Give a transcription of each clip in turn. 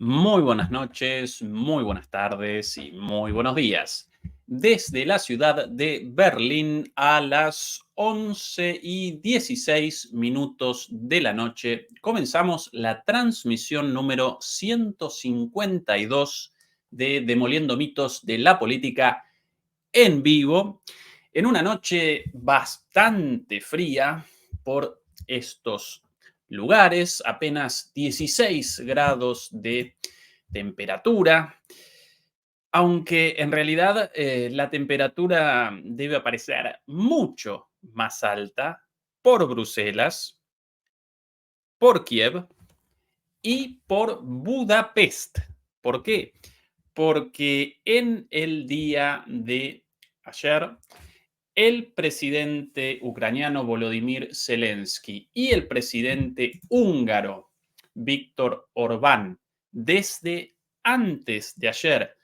Muy buenas noches, muy buenas tardes y muy buenos días. Desde la ciudad de Berlín a las 11:16 de la noche comenzamos la transmisión número 152 de Demoliendo mitos de la política en vivo, en una noche bastante fría por estos lugares, apenas 16 grados de temperatura, aunque en realidad la temperatura debe aparecer mucho más alta por Bruselas, por Kiev y por Budapest. ¿Por qué? Porque en el día de ayer, el presidente ucraniano Volodymyr Zelensky y el presidente húngaro Víctor Orbán, desde antes de ayer,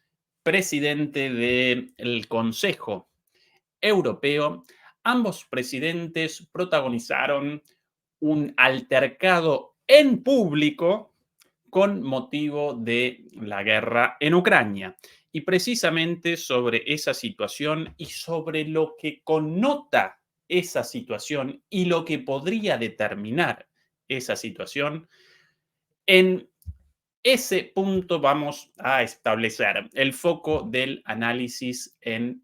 presidente del Consejo Europeo, ambos presidentes protagonizaron un altercado en público con motivo de la guerra en Ucrania. Y precisamente sobre esa situación y sobre lo que connota esa situación y lo que podría determinar esa situación, en ese punto vamos a establecer el foco del análisis en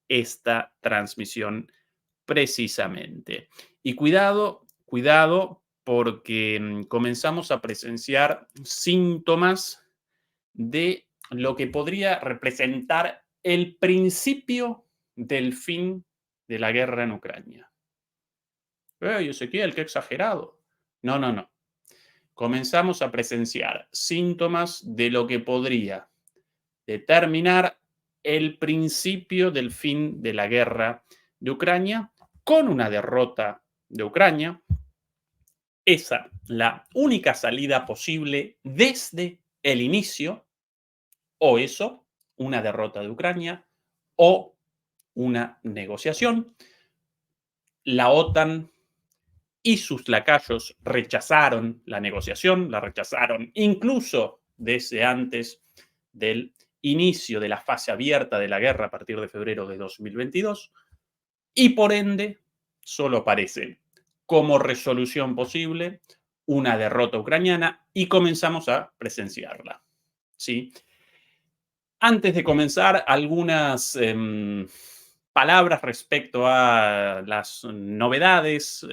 esta transmisión precisamente. Y cuidado, cuidado, porque comenzamos a presenciar síntomas de lo que podría representar el principio del fin de la guerra en Ucrania. Ezequiel, qué exagerado. No, no, no. Comenzamos a presenciar síntomas de lo que podría determinar el principio del fin de la guerra de Ucrania con una derrota de Ucrania. Esa, la única salida posible desde el inicio, o eso, una derrota de Ucrania, o una negociación. La OTAN y sus lacayos rechazaron la negociación, la rechazaron incluso desde antes del inicio de la fase abierta de la guerra a partir de febrero de 2022, y por ende solo aparece como resolución posible una derrota ucraniana y comenzamos a presenciarla. ¿Sí? Antes de comenzar, algunas palabras respecto a las novedades,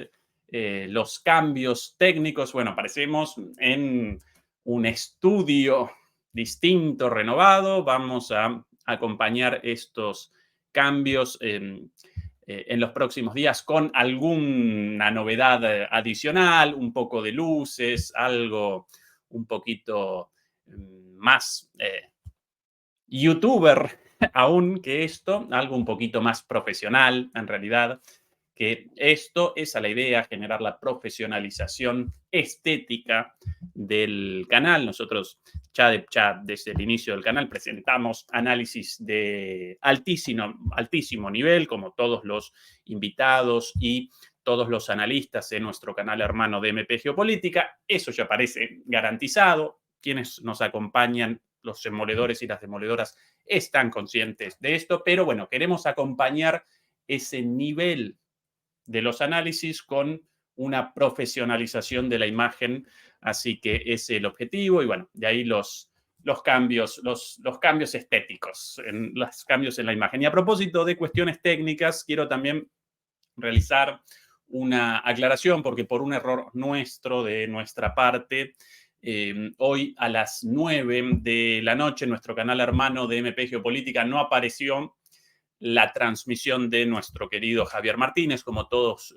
los cambios técnicos. Bueno, aparecemos en un estudio distinto, renovado. Vamos a acompañar estos cambios en los próximos días con alguna novedad adicional, un poco de luces, algo un poquito más youtuber aún que esto, algo un poquito más profesional en realidad, que esto, esa es la idea, generar la profesionalización estética del canal. Nosotros ya desde el inicio del canal presentamos análisis de altísimo nivel, como todos los invitados y todos los analistas en nuestro canal hermano de MP Geopolítica. Eso ya parece garantizado. Quienes nos acompañan, los demoledores y las demoledoras, están conscientes de esto, pero bueno, queremos acompañar ese nivel de los análisis con una profesionalización de la imagen, así que ese es el objetivo y bueno, de ahí los cambios, los cambios estéticos, los cambios en la imagen. Y a propósito de cuestiones técnicas, quiero también realizar una aclaración porque por un error nuestro, de nuestra parte, hoy a las 9 de la noche en nuestro canal hermano de MP Geopolítica no apareció la transmisión de nuestro querido Javier Martínez, como todos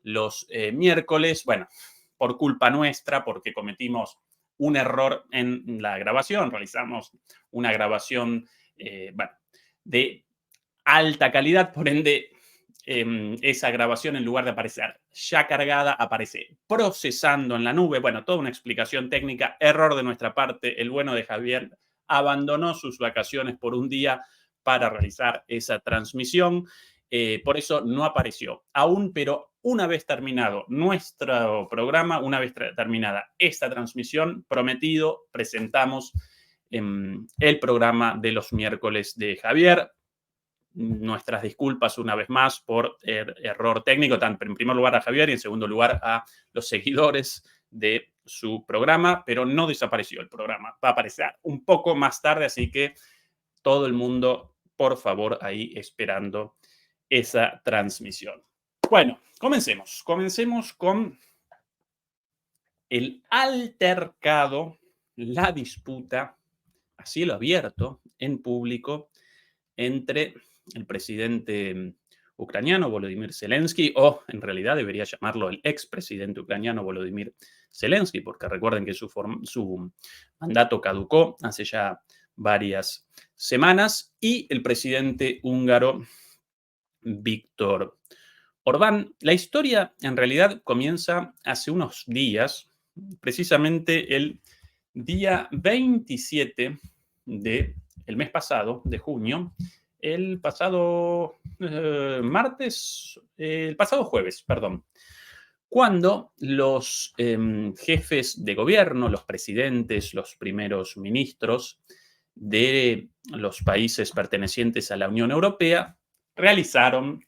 los miércoles. Bueno, por culpa nuestra, porque cometimos un error en la grabación. Realizamos una grabación bueno, de alta calidad, por ende, esa grabación, en lugar de aparecer ya cargada, aparece procesando en la nube. Bueno, toda una explicación técnica, error de nuestra parte. El bueno de Javier abandonó sus vacaciones por un día para realizar esa transmisión. Por eso no apareció aún, pero una vez terminado nuestro programa, una vez terminada esta transmisión, prometido, presentamos el programa de los miércoles de Javier. Nuestras disculpas una vez más por error técnico, tanto en primer lugar a Javier y en segundo lugar a los seguidores de su programa, pero no desapareció el programa. Va a aparecer un poco más tarde, así que todo el mundo, por favor, ahí esperando esa transmisión. Bueno, comencemos. Comencemos con el altercado, la disputa a cielo abierto, en público, entre el presidente ucraniano Volodymyr Zelensky, o en realidad debería llamarlo el expresidente ucraniano Volodymyr Zelensky, porque recuerden que su mandato caducó hace ya varias semanas, y el presidente húngaro Víctor Orbán. La historia en realidad comienza hace unos días, precisamente el día 27 del mes pasado, de junio, el pasado el pasado jueves, perdón, cuando los jefes de gobierno, los presidentes, los primeros ministros de los países pertenecientes a la Unión Europea realizaron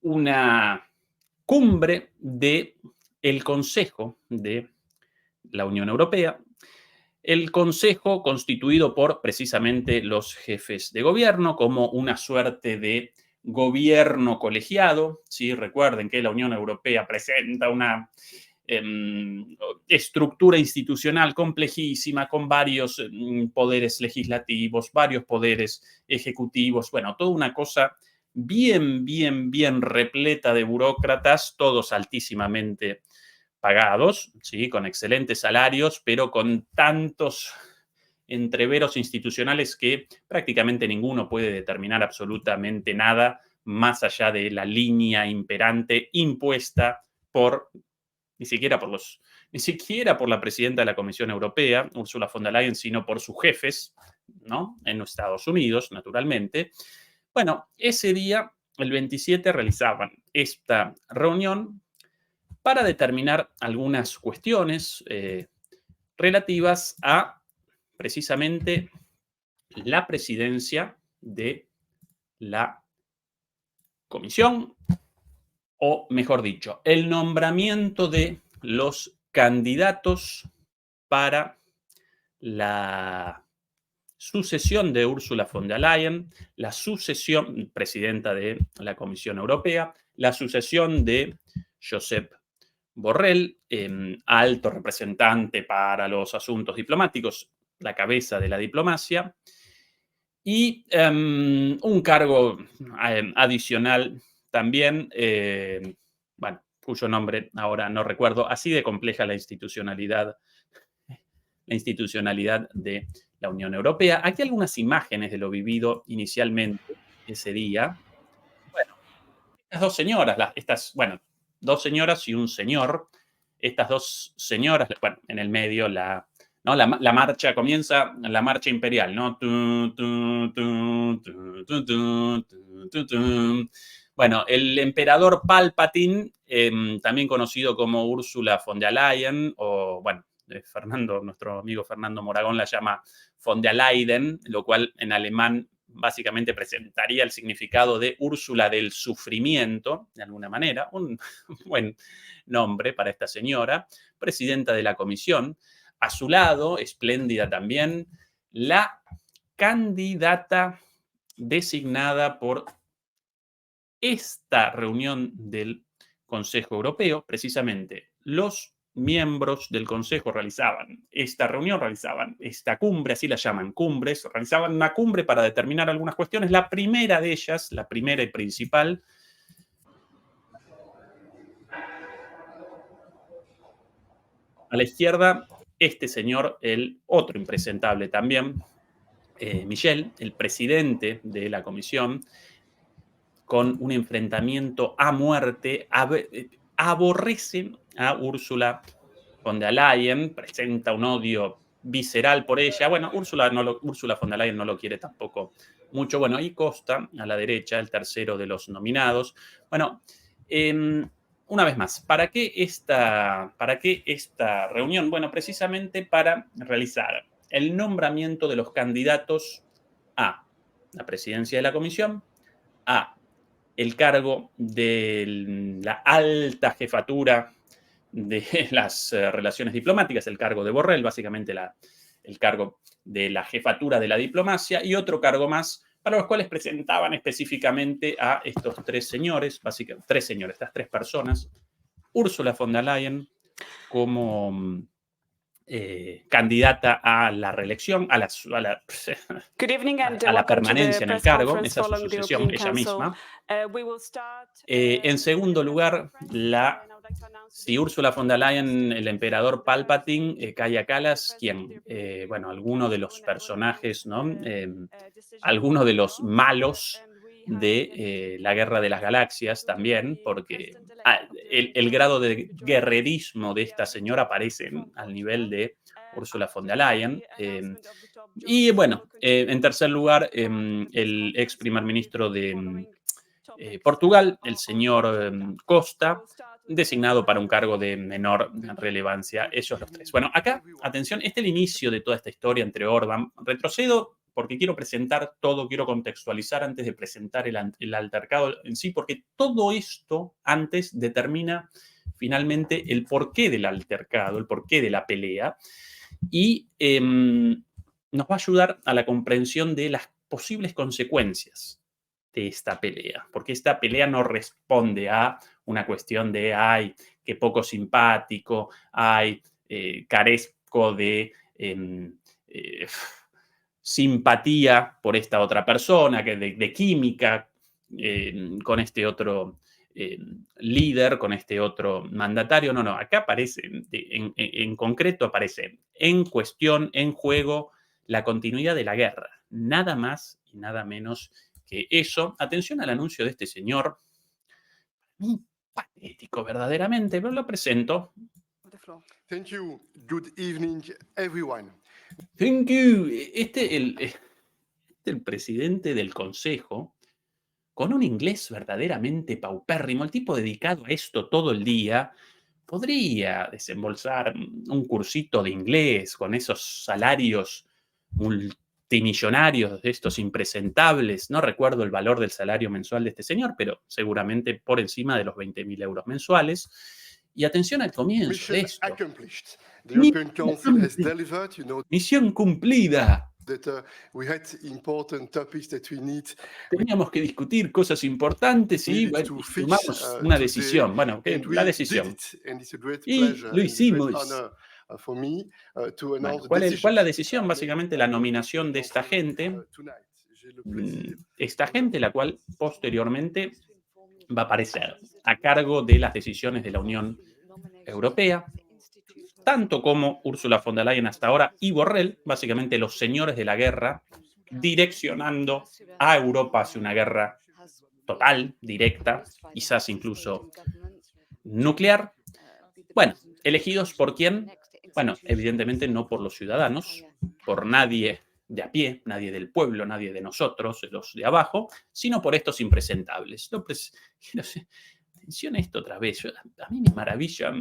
una cumbre del Consejo de la Unión Europea. El Consejo, constituido por precisamente los jefes de gobierno, como una suerte de gobierno colegiado. ¿Sí? Recuerden que la Unión Europea presenta una estructura institucional complejísima, con varios poderes legislativos, varios poderes ejecutivos, bueno, toda una cosa bien repleta de burócratas, todos altísimamente pagados, ¿sí? Con excelentes salarios, pero con tantos entreveros institucionales que prácticamente ninguno puede determinar absolutamente nada más allá de la línea imperante impuesta por ni siquiera por la presidenta de la Comisión Europea, Ursula von der Leyen, sino por sus jefes, ¿no? En los Estados Unidos, naturalmente. Bueno, ese día, el 27, realizaban esta reunión para determinar algunas cuestiones relativas a precisamente la presidencia de la Comisión, o mejor dicho, el nombramiento de los candidatos para la sucesión de Ursula von der Leyen, la sucesión, presidenta de la Comisión Europea, la sucesión de Josep Borrell, alto representante para los asuntos diplomáticos, la cabeza de la diplomacia, y un cargo adicional también, bueno, cuyo nombre ahora no recuerdo, así de compleja la institucionalidad de la Unión Europea. Aquí algunas imágenes de lo vivido inicialmente ese día. Bueno, estas dos señoras, bueno, dos señoras y un señor. Estas dos señoras, bueno, en el medio ¿no? La marcha, comienza la marcha imperial, ¿no? Bueno, el emperador Palpatine, también conocido como Ursula von der Leyen, o bueno, nuestro amigo Fernando Moragón la llama von der Leyen, lo cual en alemán básicamente presentaría el significado de Úrsula del sufrimiento, de alguna manera, un buen nombre para esta señora, presidenta de la comisión. A su lado, espléndida también, la candidata designada por esta reunión del Consejo Europeo, precisamente los miembros del Consejo realizaban esta reunión, realizaban esta cumbre, así la llaman cumbres, realizaban una cumbre para determinar algunas cuestiones. La primera de ellas, la primera y principal, a la izquierda, este señor, el otro impresentable también, Michel, el presidente de la comisión, con un enfrentamiento a muerte, aborrece a Úrsula von der Leyen, presenta un odio visceral por ella. Bueno, Úrsula von der Leyen no lo quiere tampoco mucho. Bueno, ahí Costa, a la derecha, el tercero de los nominados. Bueno, Una vez más, ¿para qué esta reunión? Bueno, precisamente para realizar el nombramiento de los candidatos a la presidencia de la comisión, a el cargo de la alta jefatura de las relaciones diplomáticas, el cargo de Borrell, básicamente el cargo de la jefatura de la diplomacia, y otro cargo más para los cuales presentaban específicamente a estos tres señores, básicamente tres señores, estas tres personas, Ursula von der Leyen como candidata a la reelección, a la permanencia en el cargo, esa es su sucesión, ella misma. En segundo lugar, si Ursula von der Leyen, el emperador Palpatine, Kaja Kallas, quien, bueno, alguno de los personajes, ¿no? Algunos de los malos de la Guerra de las Galaxias también, porque el grado de guerrerismo de esta señora aparece al nivel de Ursula von der Leyen. Y bueno, en tercer lugar, el ex primer ministro de Portugal, el señor Costa, designado para un cargo de menor relevancia, ellos los tres. Bueno, acá, atención, este es el inicio de toda esta historia entre Orbán. Retrocedo porque quiero presentar todo, quiero contextualizar antes de presentar el altercado en sí, porque todo esto antes determina finalmente el porqué del altercado, el porqué de la pelea, y nos va a ayudar a la comprensión de las posibles consecuencias de esta pelea, porque esta pelea no responde a una cuestión de, ay, qué poco simpático, ay, carezco de simpatía por esta otra persona, de química con este otro líder, con este otro mandatario. No, acá aparece, en concreto aparece en cuestión, en juego, la continuidad de la guerra. Nada más y nada menos que eso. Atención al anuncio de este señor, patético verdaderamente, pero lo presento. Thank you. Good evening, everyone. Thank you. El presidente del consejo, con un inglés verdaderamente paupérrimo, el tipo dedicado a esto todo el día, podría desembolsar un cursito de inglés con esos salarios multimillonarios de estos impresentables. No recuerdo el valor del salario mensual de este señor, pero seguramente por encima de los 20.000 euros mensuales. Y atención al comienzo de esto. Misión cumplida. Teníamos que discutir cosas importantes y tomamos una decisión. Bueno, la decisión. Y lo hicimos. Bueno, ¿cuál es la decisión? Básicamente la nominación de esta gente. Esta gente, la cual posteriormente va a aparecer a cargo de las decisiones de la Unión Europea, tanto como Ursula von der Leyen hasta ahora y Borrell, básicamente los señores de la guerra, direccionando a Europa hacia una guerra total, directa, quizás incluso nuclear. Bueno, ¿elegidos por quién? Bueno, evidentemente no por los ciudadanos, por nadie de a pie, nadie del pueblo, nadie de nosotros, los de abajo, sino por estos impresentables. Atención a esto otra vez. A mí me maravilla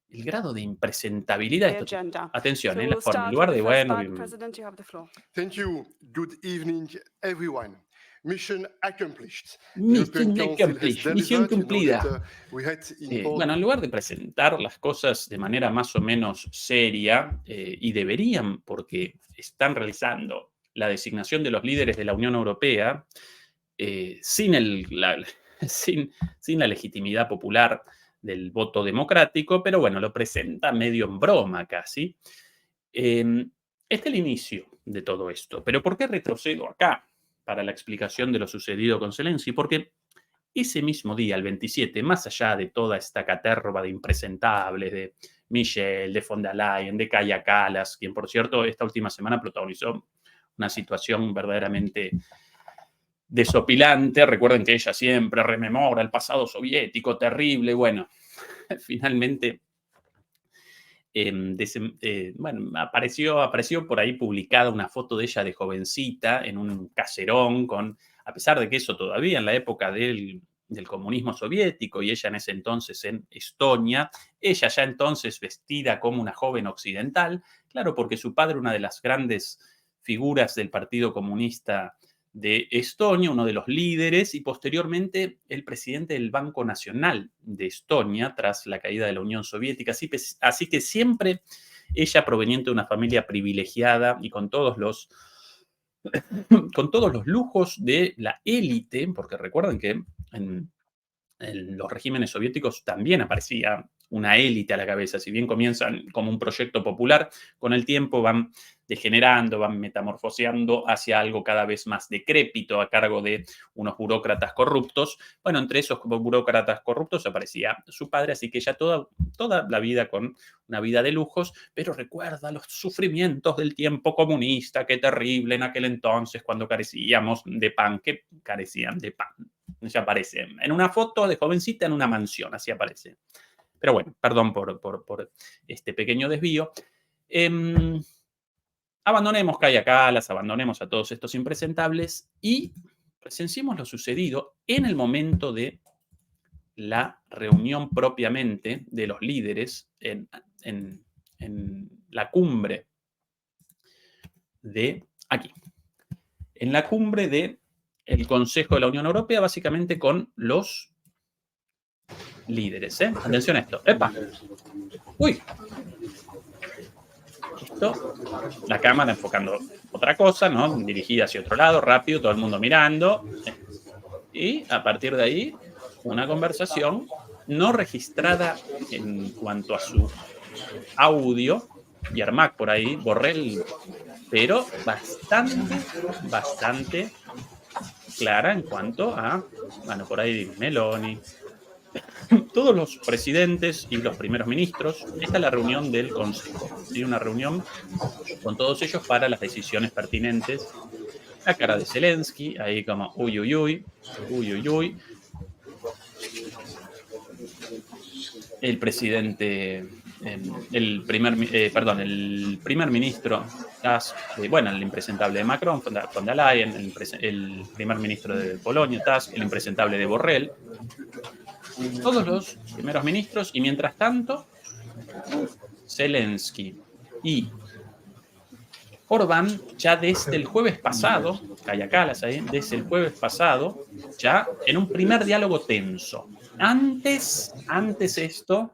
el grado de impresentabilidad. Atención, la forma. En lugar de, bueno... Thank you. Good evening, everyone. Mission accomplished. Misión cumplida. Bueno, en lugar de presentar las cosas de manera más o menos seria, y deberían, porque están realizando la designación de los líderes de la Unión Europea, sin la legitimidad popular del voto democrático, pero bueno, lo presenta medio en broma casi. Este es el inicio de todo esto. Pero ¿por qué retrocedo acá para la explicación de lo sucedido con Zelensky? Porque ese mismo día, el 27, más allá de toda esta caterva de impresentables, de Michel, de von der Leyen, de Kaja Kallas, quien por cierto esta última semana protagonizó una situación verdaderamente desopilante. Recuerden que ella siempre rememora el soviético terrible. Bueno, finalmente bueno, apareció por ahí publicada una foto de ella de jovencita en un caserón, a pesar de que eso todavía en la época del del comunismo soviético y ella en ese entonces en Estonia, ella ya entonces vestida como una joven occidental, claro, porque su padre, una de las grandes figuras del Partido Comunista de Estonia, uno de los líderes, y posteriormente el presidente del Banco Nacional de Estonia, tras la caída de la Unión Soviética. Así que siempre ella, proveniente de una familia privilegiada y con todos los lujos de la élite, porque recuerden que en los regímenes soviéticos también aparecía una élite a la cabeza. Si bien comienzan como un proyecto popular, con el tiempo van degenerando, van metamorfoseando hacia algo cada vez más decrépito a cargo de unos burócratas corruptos. Bueno, entre esos burócratas corruptos aparecía su padre, así que ya toda la vida con una vida de lujos, pero recuerda los sufrimientos del tiempo comunista, qué terrible en aquel entonces cuando carecíamos de pan, que carecían de pan. Ya aparece en una foto de jovencita en una mansión, así aparece. Pero bueno, perdón por este pequeño desvío. Abandonemos Kaja Kallas, abandonemos a todos estos impresentables y presenciemos lo sucedido en el momento de la reunión propiamente de los líderes en la cumbre de aquí. En la cumbre de el Consejo de la Unión Europea, básicamente con los líderes. Atención a esto. ¡Epa! ¡Uy! Esto, la cámara enfocando otra cosa, ¿no? Dirigida hacia otro lado, rápido, todo el mundo mirando. Y a partir de ahí, una conversación no registrada en cuanto a su audio. Yermak por ahí, Borrell, pero bastante clara en cuanto a, bueno, por ahí Meloni, todos los presidentes y los primeros ministros. Esta es la reunión del Consejo, ¿sí? Una reunión con todos ellos para las decisiones pertinentes. La cara de Zelensky, ahí como uy, uy, uy, uy, uy, uy. El presidente, el primer ministro, bueno, el impresentable de Macron, von der Leyen, el primer ministro de Polonia, Tusk, el impresentable de Borrell, todos los primeros ministros, y mientras tanto, Zelensky y Orbán, ya desde el jueves pasado, Kaja Kallas ahí, desde el jueves pasado, ya en un primer diálogo tenso. Antes esto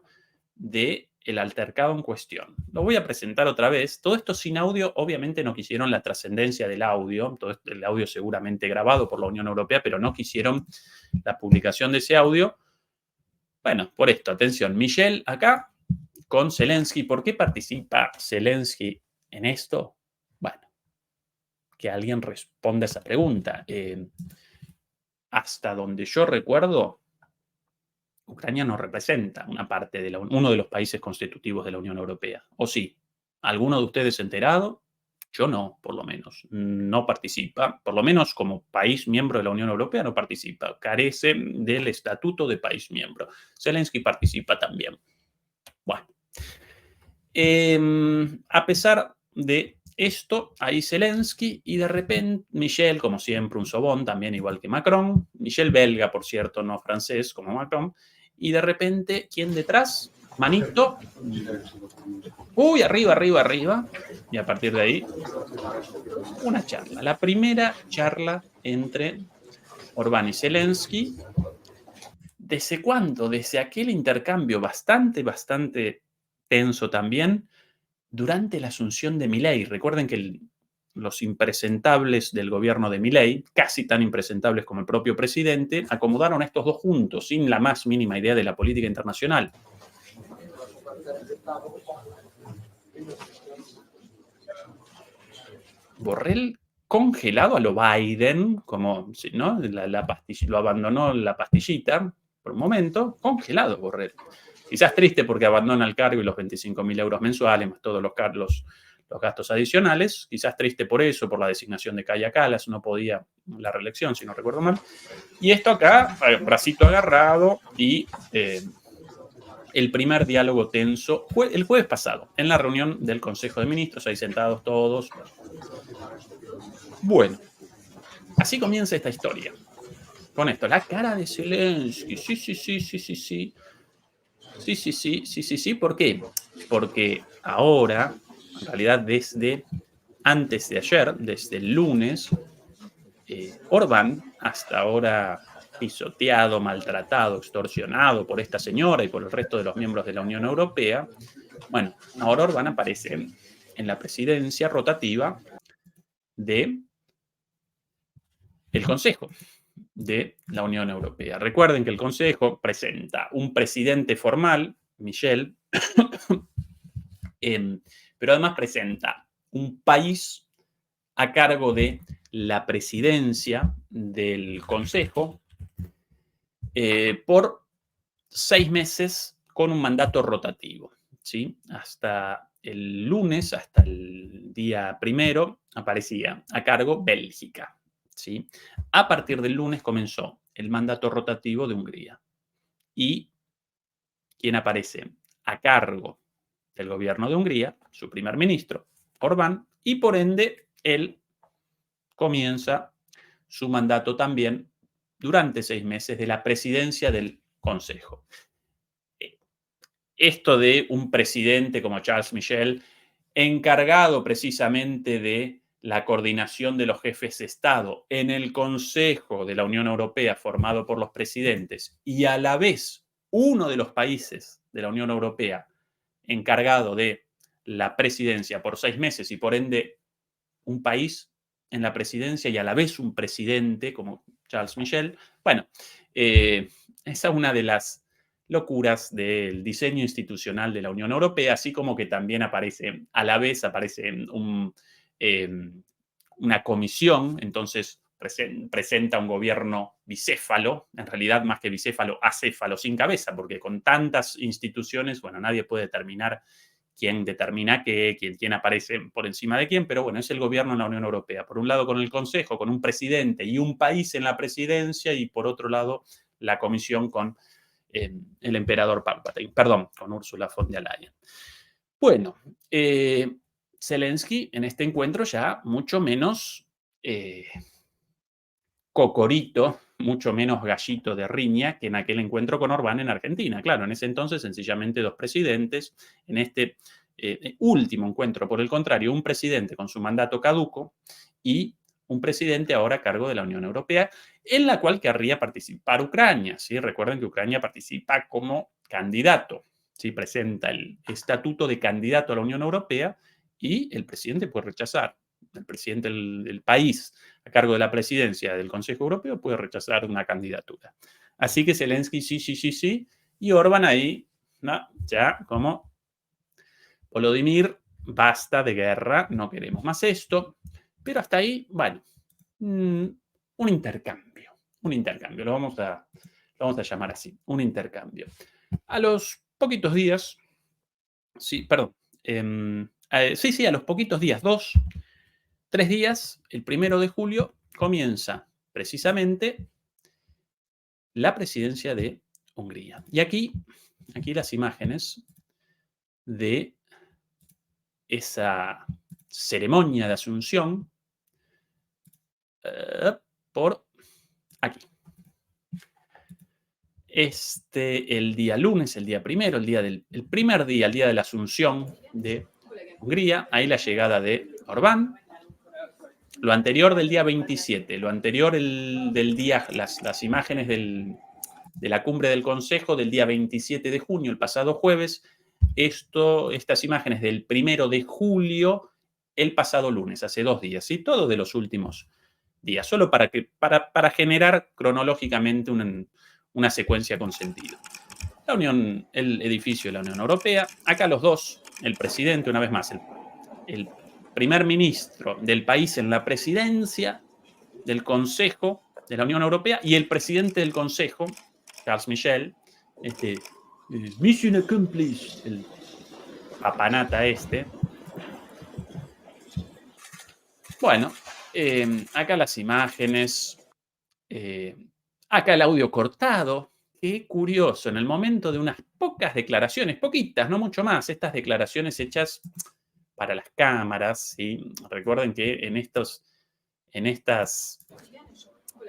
de el altercado en cuestión. Lo voy a presentar otra vez. Todo esto sin audio, obviamente no quisieron la trascendencia del audio, todo el audio seguramente grabado por la Unión Europea, pero no quisieron la publicación de ese audio. Bueno, por esto, atención, Michel acá con Zelensky. ¿Por qué participa Zelensky en esto? Bueno, que alguien responda a esa pregunta. Hasta donde yo recuerdo, Ucrania no representa una parte de uno de los países constitutivos de la Unión Europea. ¿O sí? ¿Alguno de ustedes enterado? Yo no, por lo menos. No participa, por lo menos como país miembro de la Unión Europea no participa. Carece del estatuto de país miembro. Zelensky participa también. Bueno. A pesar de esto, ahí Zelensky y de repente Michel, como siempre, un sobón, también igual que Macron. Michel belga, por cierto, no francés como Macron. Y de repente, ¿quién detrás? Manito. Uy, arriba. Y a partir de ahí, una charla. La primera charla entre Orbán y Zelensky. ¿Desde cuándo? Desde aquel intercambio bastante tenso también durante la asunción de Milei. Recuerden que los impresentables del gobierno de Milei, casi tan impresentables como el propio presidente, acomodaron a estos dos juntos sin la más mínima idea de la política internacional. Borrell congelado a lo Biden, como, ¿no? Lo abandonó la pastillita por un momento, congelado Borrell. Quizás triste porque abandona el cargo y los 25.000 euros mensuales, más todos los gastos adicionales. Quizás triste por eso, por la designación de Kaja Kallas, no podía la reelección, si no recuerdo mal. Y esto acá, bracito agarrado y el primer diálogo tenso fue el jueves pasado, en la reunión del Consejo de Ministros, ahí sentados todos. Bueno, así comienza esta historia. con esto. La cara de Zelensky. Sí, sí, sí, sí, sí, sí. Sí, sí, sí, sí, sí, sí. ¿Por qué? Porque ahora, en realidad desde antes de ayer, desde el lunes, Orbán, hasta ahora pisoteado, maltratado, extorsionado por esta señora y por el resto de los miembros de la Unión Europea, bueno, ahora Orbán aparece en la presidencia rotativa de el Consejo de la Unión Europea. Recuerden que el Consejo presenta un presidente formal, Michel, pero además presenta un país a cargo de la presidencia del Consejo por 6 meses con un mandato rotativo. ¿Sí? Hasta el lunes, hasta el día primero, aparecía a cargo Bélgica. ¿Sí? A partir del lunes comenzó el mandato rotativo de Hungría. Y quien aparece a cargo del gobierno de Hungría, su primer ministro, Orbán, y por ende él comienza su mandato también durante 6 meses de la presidencia del Consejo. Esto de un presidente como Charles Michel, encargado precisamente de la coordinación de los jefes de Estado en el Consejo de la Unión Europea formado por los presidentes y a la vez uno de los países de la Unión Europea encargado de la presidencia por 6 meses y por ende un país en la presidencia y a la vez un presidente como Charles Michel. Bueno, esa es una de las locuras del diseño institucional de la Unión Europea, así como que también aparece, a la vez aparece una comisión, entonces presenta un gobierno bicéfalo, en realidad más que bicéfalo, acéfalo, sin cabeza, porque con tantas instituciones, bueno, nadie puede determinar quién determina qué, quién aparece por encima de quién, pero bueno, es el gobierno en la Unión Europea. Por un lado con el Consejo, con un presidente y un país en la presidencia, y por otro lado la Comisión con el emperador Palpatine, perdón, con Ursula von der Leyen. Bueno, Zelensky en este encuentro ya mucho menos cocorito, mucho menos gallito de riña que en aquel encuentro con Orbán en Argentina. Claro, en ese entonces sencillamente dos presidentes. En este último encuentro, por el contrario, un presidente con su mandato caduco y un presidente ahora a cargo de la Unión Europea, en la cual querría participar Ucrania. ¿Sí? Recuerden que Ucrania participa como candidato. ¿Sí? Presenta el estatuto de candidato a la Unión Europea y el presidente puede rechazar. El presidente del país a cargo de la presidencia del Consejo Europeo puede rechazar una candidatura. Así que Zelensky sí, sí, sí, sí, y Orbán ahí, no, ya como Volodymyr, basta de guerra, no queremos más esto, pero hasta ahí, bueno, un intercambio, lo vamos a llamar así, un intercambio. A los poquitos días, sí, perdón, sí, a los poquitos días, 3 días, el 1 de julio, comienza precisamente la presidencia de Hungría. Y aquí las imágenes de esa ceremonia de asunción por aquí. El día lunes, el día primero, el primer día, el día de la asunción de Hungría, ahí la llegada de Orbán. Lo anterior del día 27, lo anterior del día, las imágenes de la cumbre del Consejo del día 27 de junio, el pasado jueves, estas imágenes del 1 de julio, el pasado lunes, hace 2 días, ¿sí? Todo de los últimos días, solo para generar cronológicamente una secuencia con sentido. El edificio de la Unión Europea, acá los dos, el presidente, una vez más, el primer ministro del país en la presidencia del Consejo de la Unión Europea y el presidente del Consejo, Charles Michel, mission accomplished, el papanata Bueno, acá las imágenes, acá el audio cortado. Qué curioso, en el momento de unas pocas declaraciones, poquitas, no mucho más, estas declaraciones hechas para las cámaras, ¿sí? Recuerden que en estas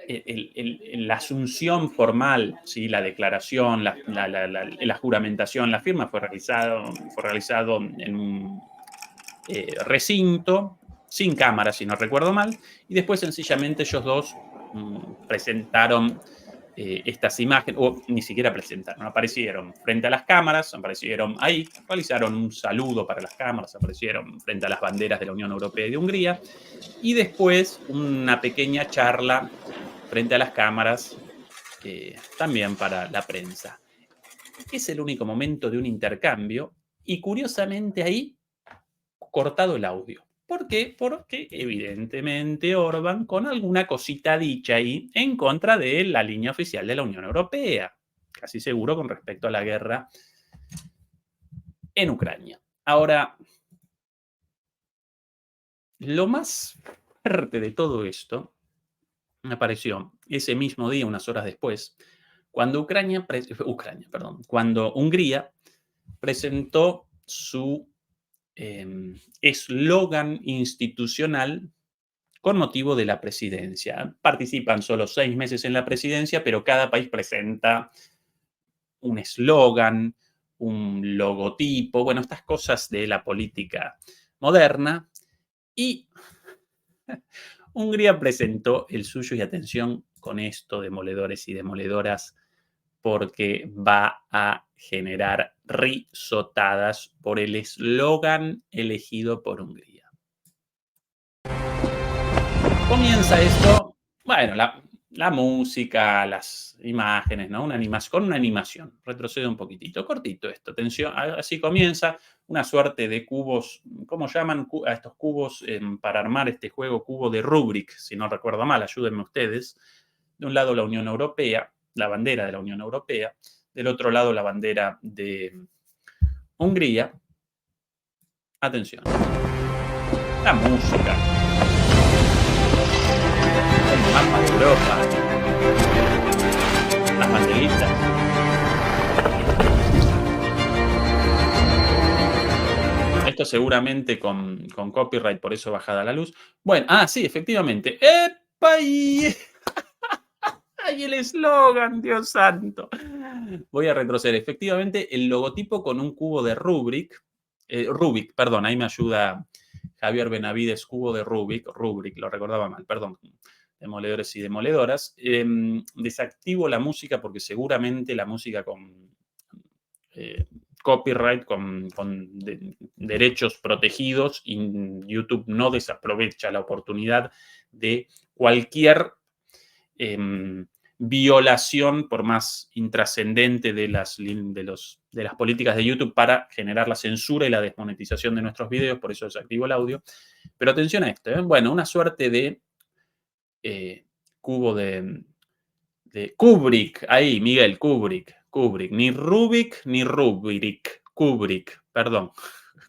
la asunción formal, ¿sí? La declaración, la juramentación, la firma fue realizado en un recinto, sin cámara, si no recuerdo mal, y después sencillamente ellos dos presentaron estas imágenes, o ni siquiera presentaron, aparecieron frente a las cámaras, aparecieron ahí, realizaron un saludo para las cámaras, aparecieron frente a las banderas de la Unión Europea y de Hungría, y después una pequeña charla frente a las cámaras, también para la prensa. Es el único momento de un intercambio, y curiosamente ahí, cortado el audio. ¿Por qué? Porque evidentemente Orbán con alguna cosita dicha ahí en contra de la línea oficial de la Unión Europea, casi seguro con respecto a la guerra en Ucrania. Ahora, lo más fuerte de todo esto me pareció ese mismo día, unas horas después, cuando cuando Hungría presentó su eslogan institucional con motivo de la presidencia. Participan solo 6 meses en la presidencia, pero cada país presenta un eslogan, un logotipo, bueno, estas cosas de la política moderna. Y Hungría presentó el suyo, y atención con esto, demoledores y demoledoras, porque va a generar risotadas por el eslogan elegido por Hungría. Comienza esto, bueno, la música, las imágenes, ¿no? Con una animación. Retrocede un poquitito, cortito esto, atención, así comienza una suerte de cubos, ¿cómo llaman a estos cubos para armar este juego? Cubo de Rubik, si no recuerdo mal, ayúdenme ustedes. De un lado la Unión Europea, la bandera de la Unión Europea, del otro lado la bandera de Hungría. Atención. La música. El mapa de Europa. Las banderitas. Esto seguramente con copyright, por eso bajada la luz. Bueno, sí, efectivamente. ¡Epa! ¡Ay, el eslogan, Dios santo! Voy a retroceder. Efectivamente, el logotipo con un cubo de Rubik, perdón, ahí me ayuda Javier Benavides, cubo de Rubik, lo recordaba mal, perdón, demoledores y demoledoras. Desactivo la música porque seguramente la música con copyright, con derechos protegidos, y YouTube no desaprovecha la oportunidad de cualquier violación, por más intrascendente, de las políticas de YouTube para generar la censura y la desmonetización de nuestros videos. Por eso desactivo el audio. Pero atención a esto, bueno, una suerte de cubo de Kubrick, ahí, Miguel, Kubrick, ni Rubik ni Rubrik, Kubrick, perdón,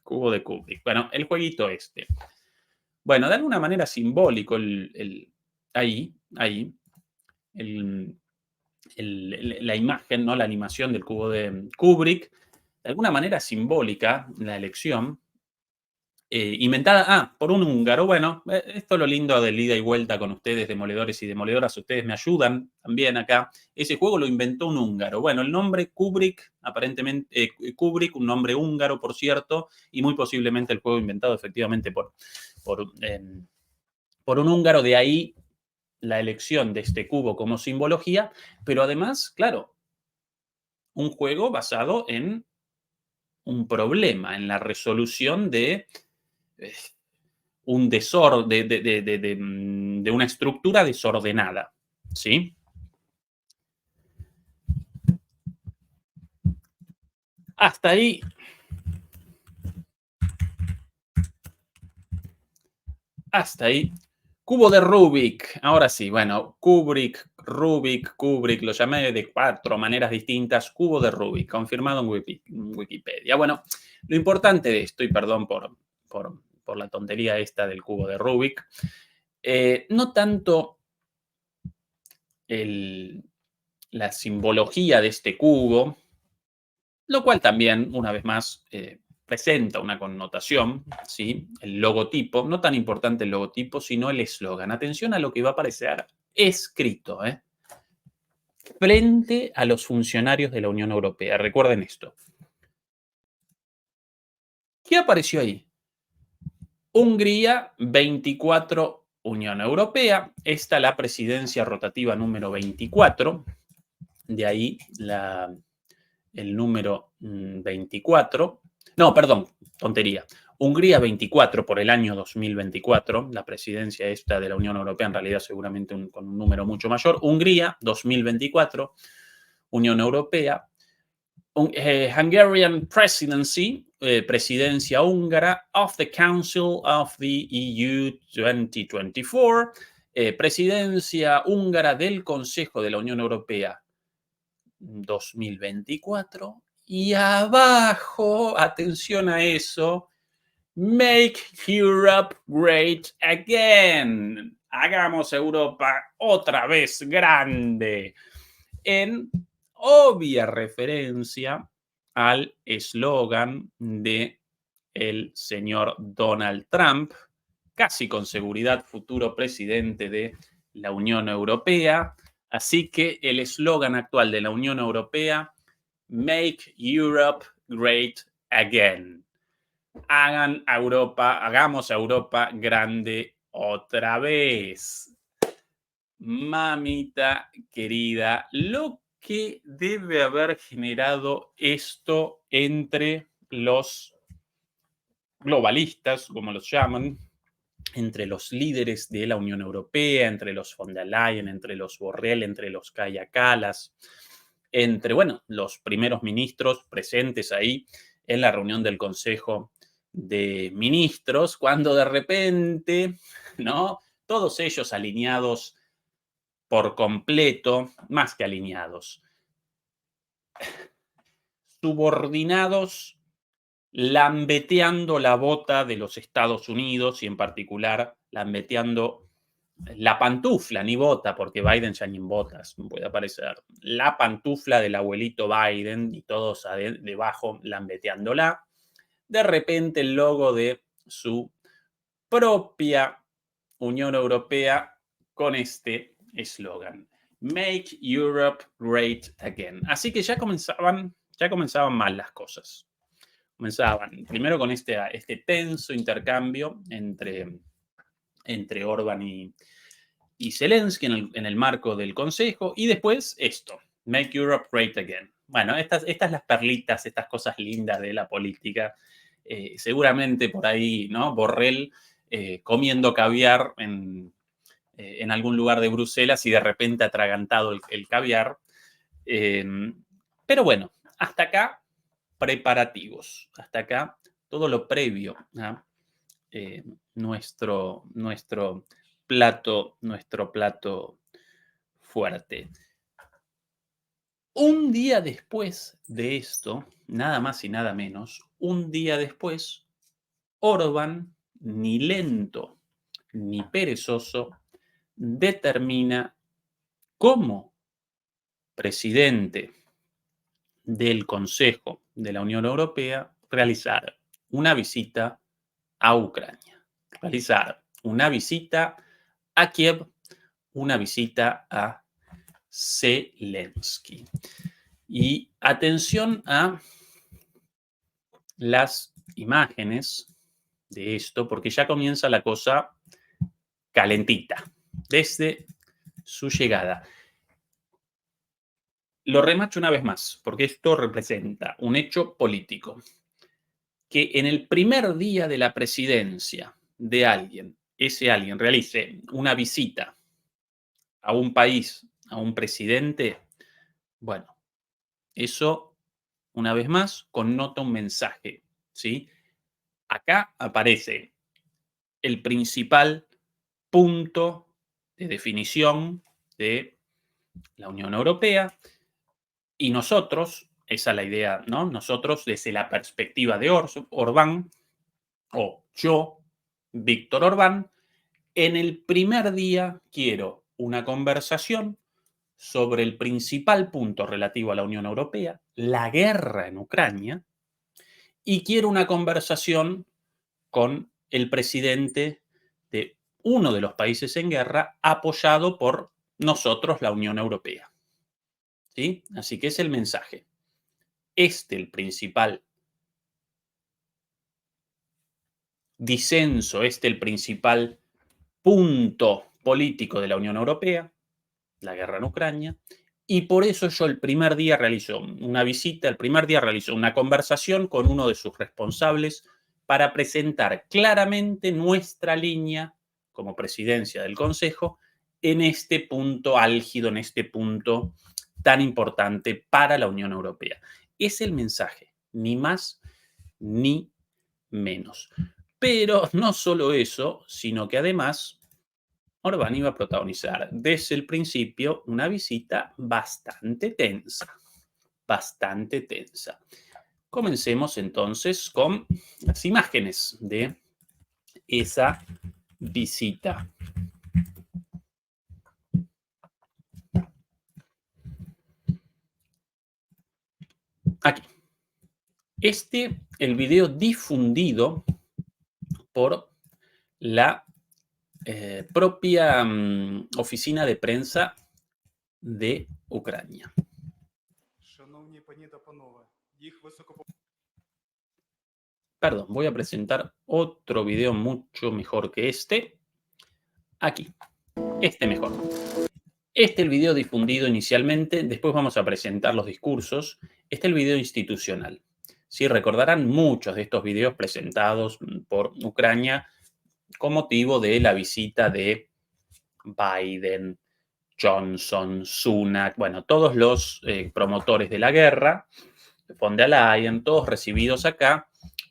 cubo de Kubrick. Bueno, el jueguito este. Bueno, de alguna manera simbólico ahí, la imagen, ¿no? La animación del cubo de Kubrick, de alguna manera simbólica, la elección, inventada por un húngaro. Bueno, esto es lo lindo del ida y vuelta con ustedes, demoledores y demoledoras. Ustedes me ayudan también acá. Ese juego lo inventó un húngaro. Bueno, el nombre Kubrick, aparentemente, Kubrick, un nombre húngaro, por cierto, y muy posiblemente el juego inventado efectivamente por un húngaro. De ahí la elección de este cubo como simbología, pero además, claro, un juego basado en un problema, en la resolución de un desorden, de una estructura desordenada, ¿sí? Hasta ahí. Cubo de Rubik. Ahora sí, bueno, Kubrick, lo llamé de 4 maneras distintas. Cubo de Rubik, confirmado en Wikipedia. Bueno, lo importante de esto, y perdón por la tontería esta del cubo de Rubik, no tanto la simbología de este cubo, lo cual también, una vez más, presenta una connotación, ¿sí? El logotipo, no tan importante el logotipo, sino el eslogan. Atención a lo que va a aparecer escrito, frente a los funcionarios de la Unión Europea. Recuerden esto. ¿Qué apareció ahí? Hungría, 24, Unión Europea. Esta la presidencia rotativa número 24. De ahí el número 24. No, perdón, tontería. Hungría 24 por el año 2024. La presidencia esta de la Unión Europea en realidad seguramente con un número mucho mayor. Hungría 2024, Unión Europea. Hungarian Presidency, presidencia húngara, of the Council of the EU 2024, presidencia húngara del Consejo de la Unión Europea 2024. Y abajo, atención a eso, Make Europe Great Again. Hagamos Europa otra vez grande. En obvia referencia al eslogan de el señor Donald Trump, casi con seguridad futuro presidente de la Unión Europea. Así que el eslogan actual de la Unión Europea, Make Europe Great Again. Hagamos a Europa grande otra vez. Mamita querida, lo que debe haber generado esto entre los globalistas, como los llaman, entre los líderes de la Unión Europea, entre los von der Leyen, entre los Borrell, entre los Kaja Kallas, entre, bueno, los primeros ministros presentes ahí en la reunión del Consejo de Ministros, cuando de repente, ¿no? Todos ellos alineados por completo, más que alineados, subordinados, lambeteando la bota de los Estados Unidos y en particular lambeteando la pantufla, ni bota, porque Biden ya ni en botas puede aparecer, la pantufla del abuelito Biden y todos debajo lambeteándola. De repente el logo de su propia Unión Europea con este eslogan: Make Europe Great Again. Así que ya comenzaban mal las cosas. Comenzaban primero con este tenso intercambio entre Orbán y Zelensky en el marco del Consejo, y después esto, Make Europe Great Again. Bueno, estas las perlitas, estas cosas lindas de la política. Seguramente por ahí, ¿no? Borrell comiendo caviar en algún lugar de Bruselas y de repente atragantado el caviar. Pero bueno, hasta acá preparativos, hasta acá todo lo previo a nuestro plato fuerte. Un día después de esto, nada más y nada menos, un día después, Orbán, ni lento ni perezoso, determina como presidente del Consejo de la Unión Europea realizar una visita a Ucrania, realizar una visita a Kiev, una visita a Zelensky. Y atención a las imágenes de esto, porque ya comienza la cosa calentita desde su llegada. Lo remacho una vez más, porque esto representa un hecho político. Que en el primer día de la presidencia de alguien, ese alguien realice una visita a un país, a un presidente, bueno, eso, una vez más, connota un mensaje, ¿sí? Acá aparece el principal punto de definición de la Unión Europea y nosotros, esa es la idea, ¿no? Nosotros, desde la perspectiva de Orbán, o yo, Víctor Orbán, en el primer día quiero una conversación sobre el principal punto relativo a la Unión Europea, la guerra en Ucrania, y quiero una conversación con el presidente de uno de los países en guerra, apoyado por nosotros la Unión Europea. ¿Sí? Así que es el mensaje. El principal disenso, el principal punto político de la Unión Europea, la guerra en Ucrania, y por eso yo el primer día realizo una visita, el primer día realizo una conversación con uno de sus responsables para presentar claramente nuestra línea como presidencia del Consejo en este punto álgido, en este punto tan importante para la Unión Europea. Es el mensaje, ni más ni menos. Pero no solo eso, sino que además Orbán iba a protagonizar desde el principio una visita bastante tensa, bastante tensa. Comencemos entonces con las imágenes de esa visita. Aquí. El video difundido por la propia oficina de prensa de Ucrania. Perdón, voy a presentar otro video mucho mejor que este. Aquí. Mejor. El video difundido inicialmente, después vamos a presentar los discursos. El video institucional. Sí, recordarán muchos de estos videos presentados por Ucrania con motivo de la visita de Biden, Johnson, Sunak, bueno, todos los promotores de la guerra, von der Leyen, todos recibidos acá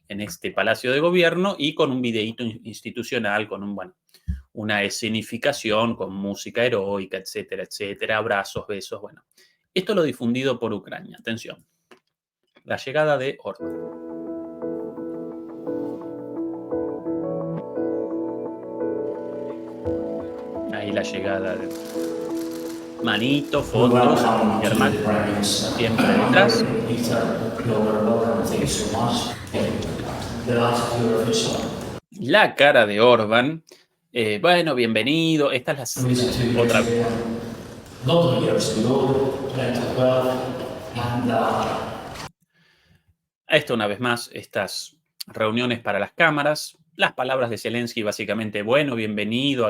en este Palacio de Gobierno y con un videíto institucional, con una escenificación con música heroica, etcétera, etcétera, abrazos, besos, bueno. Esto lo difundido por Ucrania. Atención. La llegada de Orbán. Ahí la llegada de manito, fotos, Germán, siempre detrás. La cara de Orbán. Bueno, bienvenido. Esta es otra vez. Esto una vez más, estas reuniones para las cámaras. Las palabras de Zelensky básicamente, bueno, bienvenido,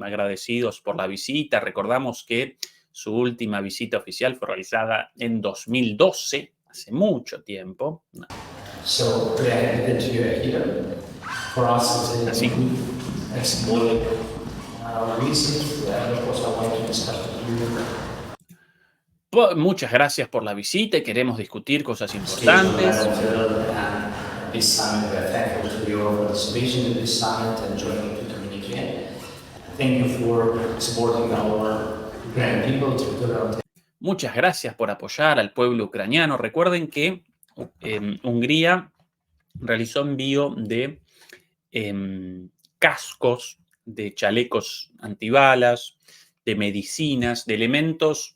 agradecidos por la visita. Recordamos que su última visita oficial fue realizada en 2012, hace mucho tiempo. Así. Muchas gracias por la visita y queremos discutir cosas importantes. Muchas gracias por apoyar al pueblo ucraniano. Recuerden que Hungría realizó envío de cascos, de chalecos antibalas, de medicinas, de elementos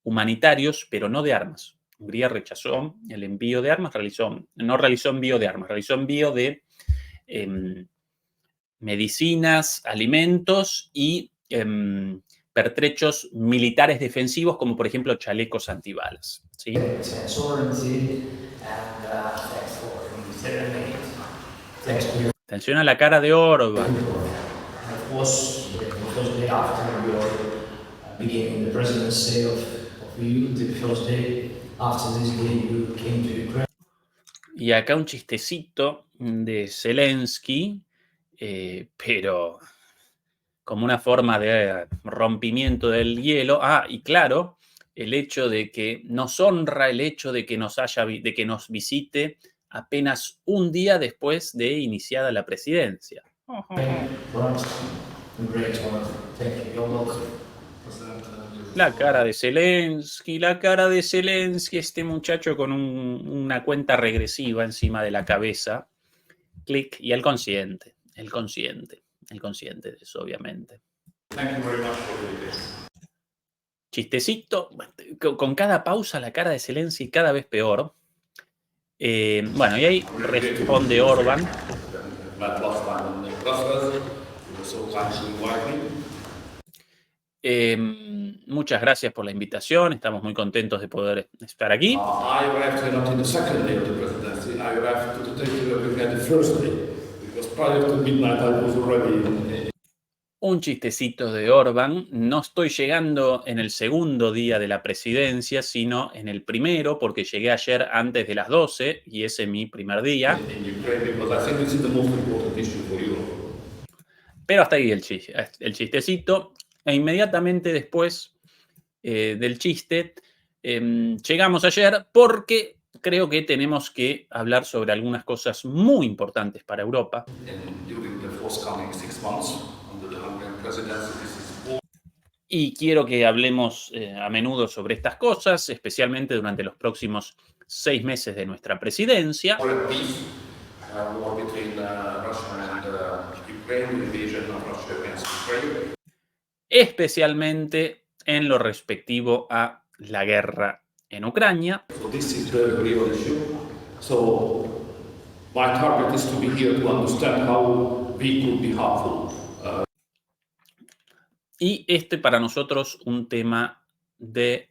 humanitarios, pero no de armas. Hungría rechazó el envío de armas, no realizó envío de armas, realizó envío de medicinas, alimentos y pertrechos militares defensivos, como por ejemplo chalecos antibalas. ¿Sí? Atención a la cara de Orbán. Y acá un chistecito de Zelensky, pero como una forma de rompimiento del hielo. Y claro, el hecho de que nos honra el hecho de que nos visite apenas un día después de iniciada la presidencia. La cara de Zelensky, este muchacho con una cuenta regresiva encima de la cabeza. Clic, y el consciente de eso, obviamente. Chistecito, con cada pausa la cara de Zelensky cada vez peor. Bueno, y ahí responde Orbán. Muchas gracias por la invitación. Estamos muy contentos de poder estar aquí. I arrived not in the second day of the presidency. I arrived to take a look at the first day, because prior to midnight I was already Un chistecito de Orbán. No estoy llegando en el segundo día de la presidencia, sino en el primero, porque llegué ayer antes de las 12 y ese es mi primer día. in Ukraine, because I think this is the most important issue for Europe. Pero hasta ahí el chistecito. E inmediatamente después del chiste, llegamos ayer porque creo que tenemos que hablar sobre algunas cosas muy importantes para Europa. During the forthcoming 6 months under the Hungarian presidency, this is Y quiero que hablemos a menudo sobre estas cosas, especialmente durante los próximos 6 meses de nuestra presidencia. war and peace, war between Russia and Ukraine, the invasion of Russia against Ukraine. Especialmente en lo respectivo a la guerra en Ucrania. So this is the real issue. So my target is to be here to understand how we could be helpful. Y para nosotros un tema de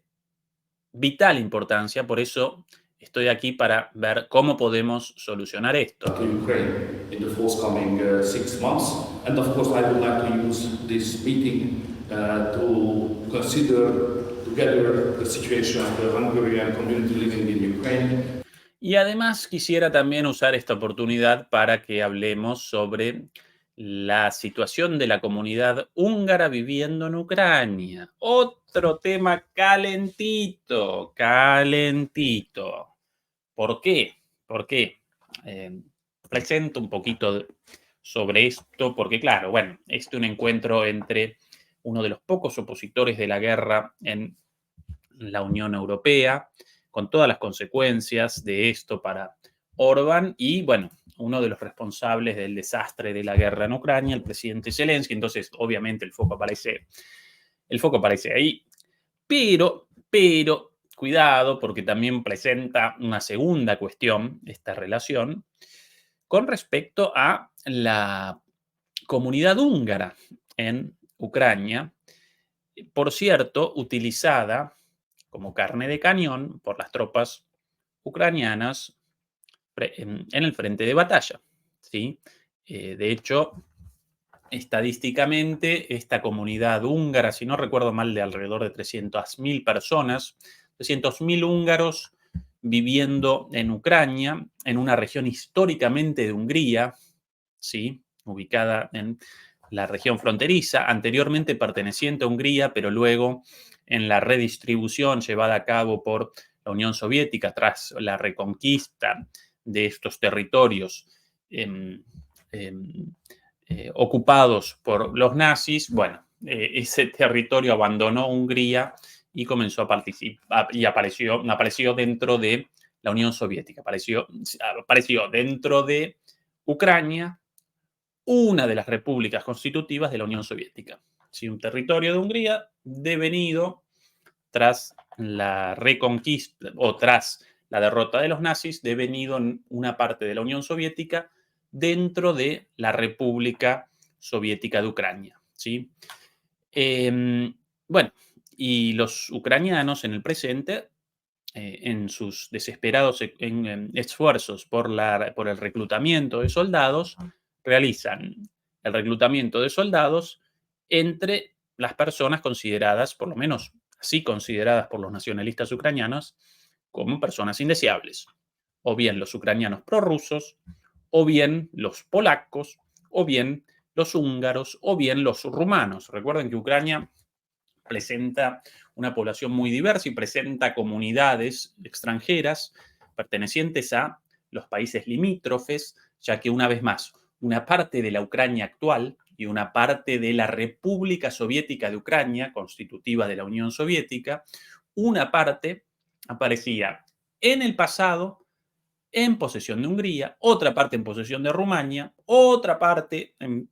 vital importancia, por eso estoy aquí para ver cómo podemos solucionar esto. To Ukraine in the forthcoming 6 months, and of course I would like to use this meeting to consider together the situation of the Hungarian community living in Ukraine. Y además quisiera también usar esta oportunidad para que hablemos sobre la situación de la comunidad húngara viviendo en Ucrania. Otro tema calentito. ¿Por qué? Presento un poquito sobre esto, porque claro, bueno, es un encuentro entre uno de los pocos opositores de la guerra en la Unión Europea, con todas las consecuencias de esto para Orbán y, bueno, uno de los responsables del desastre de la guerra en Ucrania, el presidente Zelensky. Entonces, obviamente, el foco aparece ahí. Pero, cuidado, porque también presenta una segunda cuestión, esta relación, con respecto a la comunidad húngara en Ucrania, por cierto, utilizada como carne de cañón por las tropas ucranianas en el frente de batalla, ¿sí? De hecho, estadísticamente, esta comunidad húngara, si no recuerdo mal, de alrededor de 300.000 personas, 300.000 húngaros viviendo en Ucrania, en una región históricamente de Hungría, ¿sí? Ubicada en la región fronteriza, anteriormente perteneciente a Hungría, pero luego en la redistribución llevada a cabo por la Unión Soviética tras la reconquista de estos territorios ocupados por los nazis, bueno, ese territorio abandonó Hungría y comenzó a participar y apareció dentro de la Unión Soviética, apareció dentro de Ucrania, una de las repúblicas constitutivas de la Unión Soviética. Sí, un territorio de Hungría devenido tras la reconquista o tras la derrota de los nazis, devenido en una parte de la Unión Soviética dentro de la República Soviética de Ucrania, ¿sí? Bueno, y los ucranianos en el presente, en sus desesperados esfuerzos por el reclutamiento de soldados, realizan el reclutamiento de soldados entre las personas consideradas, por lo menos así consideradas por los nacionalistas ucranianos, como personas indeseables. O bien los ucranianos prorrusos, o bien los polacos, o bien los húngaros, o bien los rumanos. Recuerden que Ucrania presenta una población muy diversa y presenta comunidades extranjeras pertenecientes a los países limítrofes, ya que una vez más, una parte de la Ucrania actual y una parte de la República Soviética de Ucrania, constitutiva de la Unión Soviética, una parte aparecía en el pasado en posesión de Hungría, otra parte en posesión de Rumania, otra parte en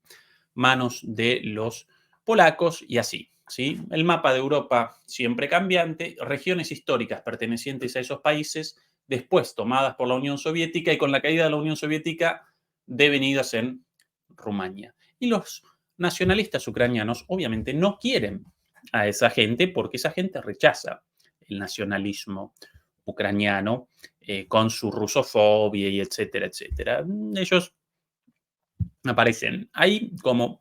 manos de los polacos y así, ¿sí? El mapa de Europa siempre cambiante, regiones históricas pertenecientes a esos países, después tomadas por la Unión Soviética y con la caída de la Unión Soviética devenidas en Rumania. Y los nacionalistas ucranianos obviamente no quieren a esa gente porque esa gente rechaza el nacionalismo ucraniano con su rusofobia y etcétera, etcétera. Ellos aparecen ahí como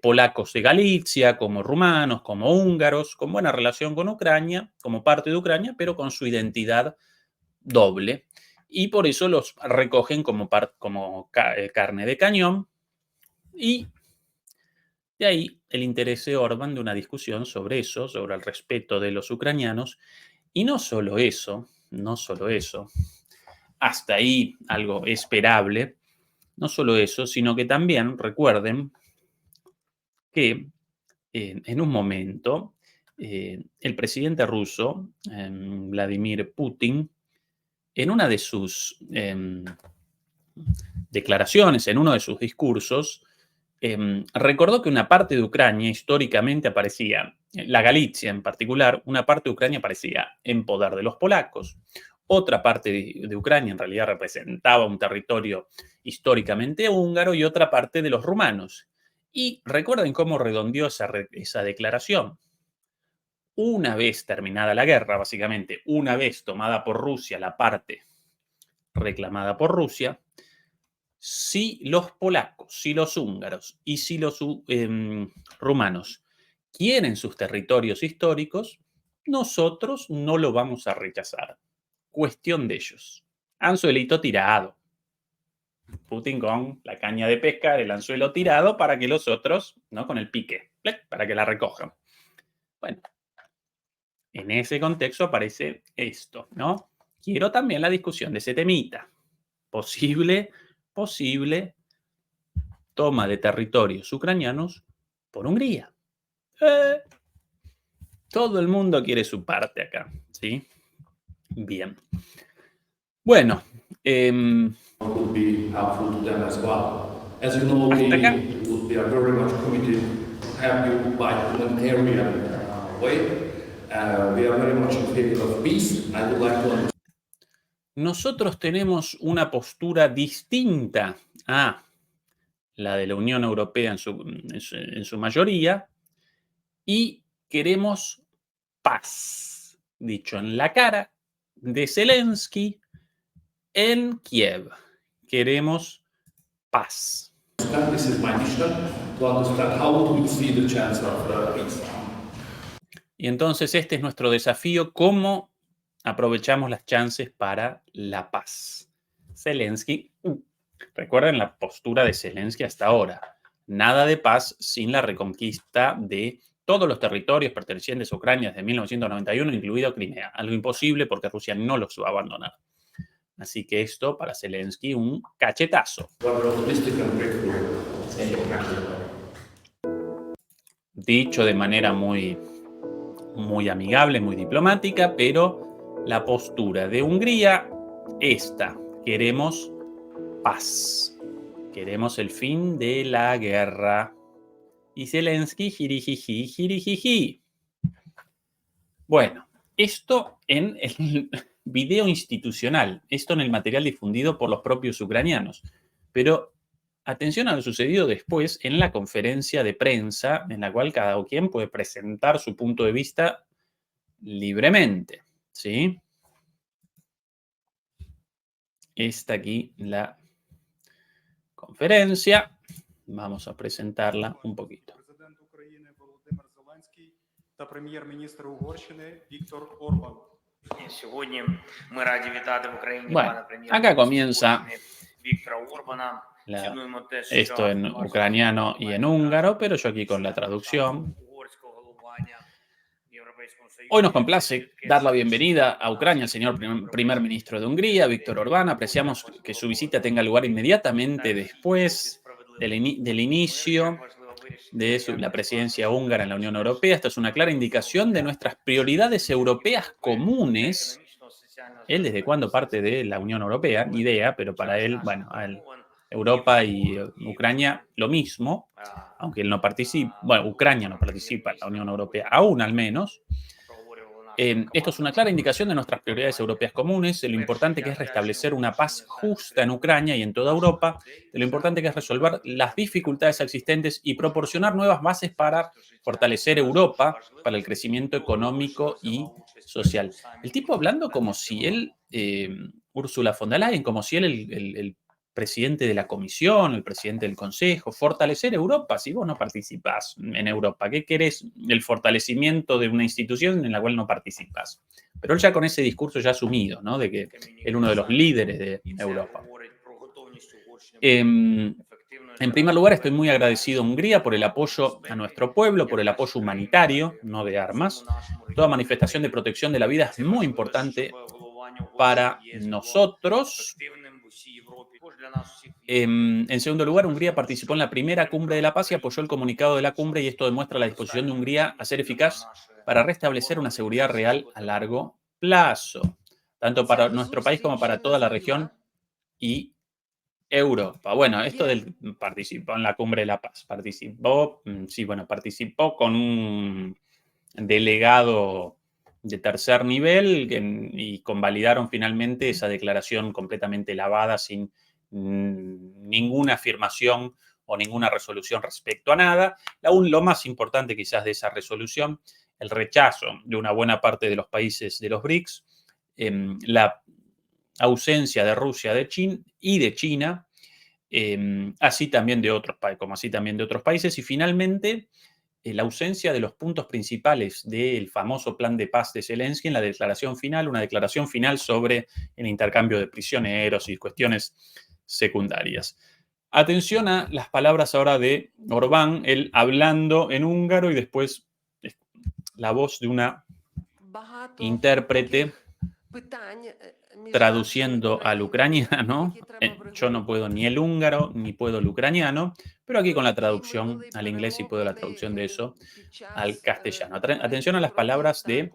polacos de Galicia, como rumanos, como húngaros, con buena relación con Ucrania, como parte de Ucrania, pero con su identidad doble. Y por eso los recogen como carne de cañón. Y de ahí el interés de Orbán de una discusión sobre eso, sobre el respeto de los ucranianos. Y no solo eso, hasta ahí algo esperable, no solo eso, sino que también recuerden que en un momento el presidente ruso, Vladimir Putin, en una de sus declaraciones, en uno de sus discursos, recordó que una parte de Ucrania históricamente aparecía, la Galicia en particular, una parte de Ucrania aparecía en poder de los polacos. Otra parte de Ucrania en realidad representaba un territorio históricamente húngaro y otra parte de los rumanos. Y recuerden cómo redondeó esa declaración. Una vez terminada la guerra, básicamente, una vez tomada por Rusia la parte reclamada por Rusia, si los polacos, si los húngaros y si los rumanos quieren sus territorios históricos, nosotros no lo vamos a rechazar. Cuestión de ellos. Anzuelito tirado. Putin con la caña de pesca, el anzuelo tirado para que los otros, ¿no? Con el pique, para que la recojan. Bueno, en ese contexto aparece esto, ¿no? Quiero también la discusión de ese temita. Posible toma de territorios ucranianos por Hungría. Todo el mundo quiere su parte acá, ¿sí? Bien. Bueno. Hasta acá. Nosotros tenemos una postura distinta a la de la Unión Europea en su mayoría y queremos paz, dicho en la cara de Zelensky en Kiev. Queremos paz. Y entonces este es nuestro desafío, cómo aprovechamos las chances para la paz. Zelensky, recuerden la postura de Zelensky hasta ahora. Nada de paz sin la reconquista de todos los territorios pertenecientes a Ucrania desde 1991, incluido Crimea. Algo imposible porque Rusia no los va a abandonar. Así que esto para Zelensky un cachetazo. Dicho de manera muy amigable, muy diplomática, pero la postura de Hungría, esta. Queremos paz. Queremos el fin de la guerra. Y Zelensky, jirijiji, jirijiji. Bueno, esto en el video institucional, esto en el material difundido por los propios ucranianos. Pero atención a lo sucedido después en la conferencia de prensa, en la cual cada quien puede presentar su punto de vista libremente, ¿sí? Está aquí la conferencia. Vamos a presentarla un poquito. Bueno, acá comienza esto en ucraniano y en húngaro, pero yo aquí con la traducción. Hoy nos complace dar la bienvenida a Ucrania al señor primer ministro de Hungría, Víctor Orbán. Apreciamos que su visita tenga lugar inmediatamente después del inicio de la presidencia húngara en la Unión Europea. Esta es una clara indicación de nuestras prioridades europeas comunes. Él desde cuándo parte de la Unión Europea, ni idea, pero para él, bueno, Europa y Ucrania lo mismo, aunque él no participa, bueno, Ucrania no participa en la Unión Europea, aún al menos. Esto es una clara indicación de nuestras prioridades europeas comunes, de lo importante que es restablecer una paz justa en Ucrania y en toda Europa, de lo importante que es resolver las dificultades existentes y proporcionar nuevas bases para fortalecer Europa para el crecimiento económico y social. El tipo hablando como si él, Ursula von der Leyen, como si él, el presidente de la Comisión, el presidente del Consejo, fortalecer Europa. Si vos no participás en Europa, ¿qué querés? El fortalecimiento de una institución en la cual no participás. Pero él ya con ese discurso ya asumido, ¿no? De que él es uno de los líderes de Europa. En primer lugar, estoy muy agradecido a Hungría por el apoyo a nuestro pueblo, por el apoyo humanitario, no de armas. Toda manifestación de protección de la vida es muy importante para nosotros. En segundo lugar, Hungría participó en la primera cumbre de la paz y apoyó el comunicado de la cumbre, y esto demuestra la disposición de Hungría a ser eficaz para restablecer una seguridad real a largo plazo, tanto para nuestro país como para toda la región y Europa. Bueno, esto del participó en la cumbre de la paz, participó con un delegado de tercer nivel y convalidaron finalmente esa declaración completamente lavada sin ninguna afirmación o ninguna resolución respecto a nada. Lo más importante quizás de esa resolución, el rechazo de una buena parte de los países de los BRICS, la ausencia de Rusia y de China, así también de otros países, y finalmente la ausencia de los puntos principales del famoso plan de paz de Zelensky en la declaración final, una declaración final sobre el intercambio de prisioneros y cuestiones secundarias. Atención a las palabras ahora de Orbán, él hablando en húngaro y después la voz de una intérprete traduciendo al ucraniano. Yo no puedo ni el húngaro ni puedo el ucraniano, pero aquí con la traducción al inglés sí puedo la traducción de eso al castellano. Atención a las palabras de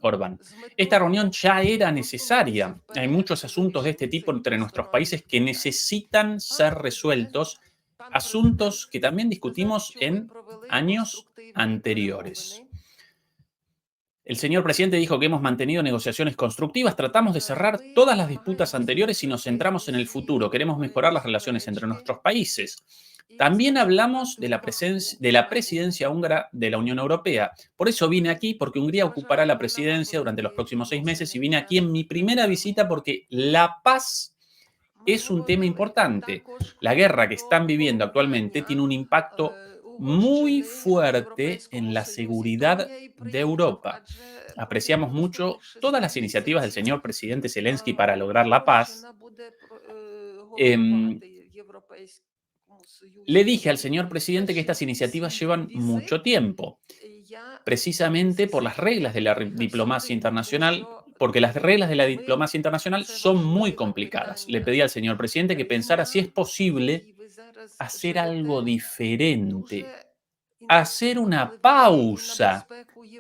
Orbán. Esta reunión ya era necesaria. Hay muchos asuntos de este tipo entre nuestros países que necesitan ser resueltos, asuntos que también discutimos en años anteriores. El señor presidente dijo que hemos mantenido negociaciones constructivas, tratamos de cerrar todas las disputas anteriores y nos centramos en el futuro. Queremos mejorar las relaciones entre nuestros países. También hablamos de la presidencia húngara de la Unión Europea. Por eso vine aquí, porque Hungría ocupará la presidencia durante los próximos 6 meses, y vine aquí en mi primera visita porque la paz es un tema importante. La guerra que están viviendo actualmente tiene un impacto muy fuerte en la seguridad de Europa. Apreciamos mucho todas las iniciativas del señor presidente Zelensky para lograr la paz. Le dije al señor presidente que estas iniciativas llevan mucho tiempo, precisamente por las reglas de la diplomacia internacional, porque las reglas de la diplomacia internacional son muy complicadas. Le pedí al señor presidente que pensara si es posible hacer algo diferente, hacer una pausa,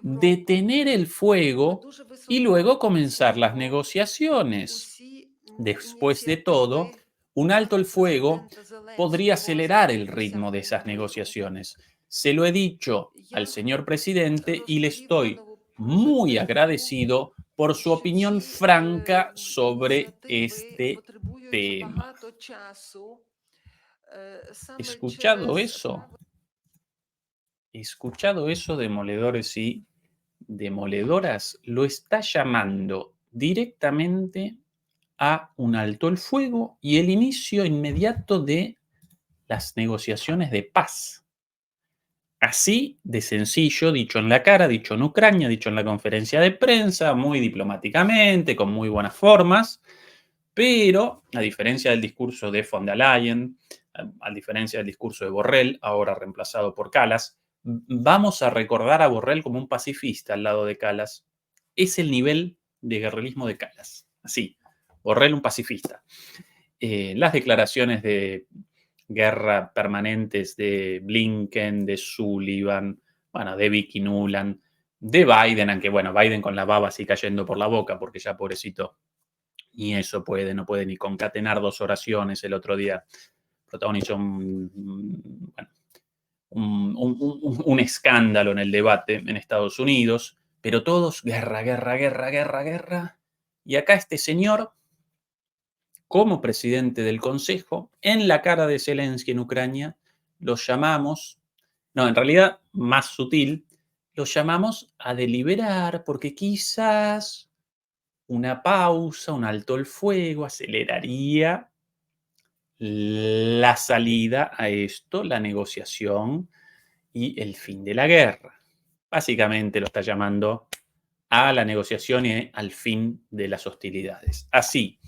detener el fuego y luego comenzar las negociaciones. Después de todo, un alto el fuego podría acelerar el ritmo de esas negociaciones. Se lo he dicho al señor presidente y le estoy muy agradecido por su opinión franca sobre este tema. ¿Escuchado eso? ¿Escuchado eso, demoledores y demoledoras? Lo está llamando directamente a un alto el fuego y el inicio inmediato de las negociaciones de paz. Así de sencillo, dicho en la cara, dicho en Ucrania, dicho en la conferencia de prensa, muy diplomáticamente, con muy buenas formas, pero a diferencia del discurso de von der Leyen, a diferencia del discurso de Borrell, ahora reemplazado por Kallas, vamos a recordar a Borrell como un pacifista al lado de Kallas. Es el nivel de guerrerismo de Kallas. Así, Borrell un pacifista. Las declaraciones de guerra permanentes de Blinken, de Sullivan, bueno, de Vicky Nuland, de Biden, aunque bueno, Biden con la baba así cayendo por la boca, porque ya pobrecito, ni eso no puede ni concatenar 2 oraciones. El otro día protagonizó un escándalo en el debate en Estados Unidos, pero todos guerra, guerra, guerra, guerra, guerra. Y acá este señor, como presidente del Consejo, en la cara de Zelensky en Ucrania, los llamamos, no, en realidad más sutil, los llamamos a deliberar porque quizás una pausa, un alto el fuego, aceleraría la salida a esto, la negociación y el fin de la guerra. Básicamente lo está llamando a la negociación y al fin de las hostilidades. Así,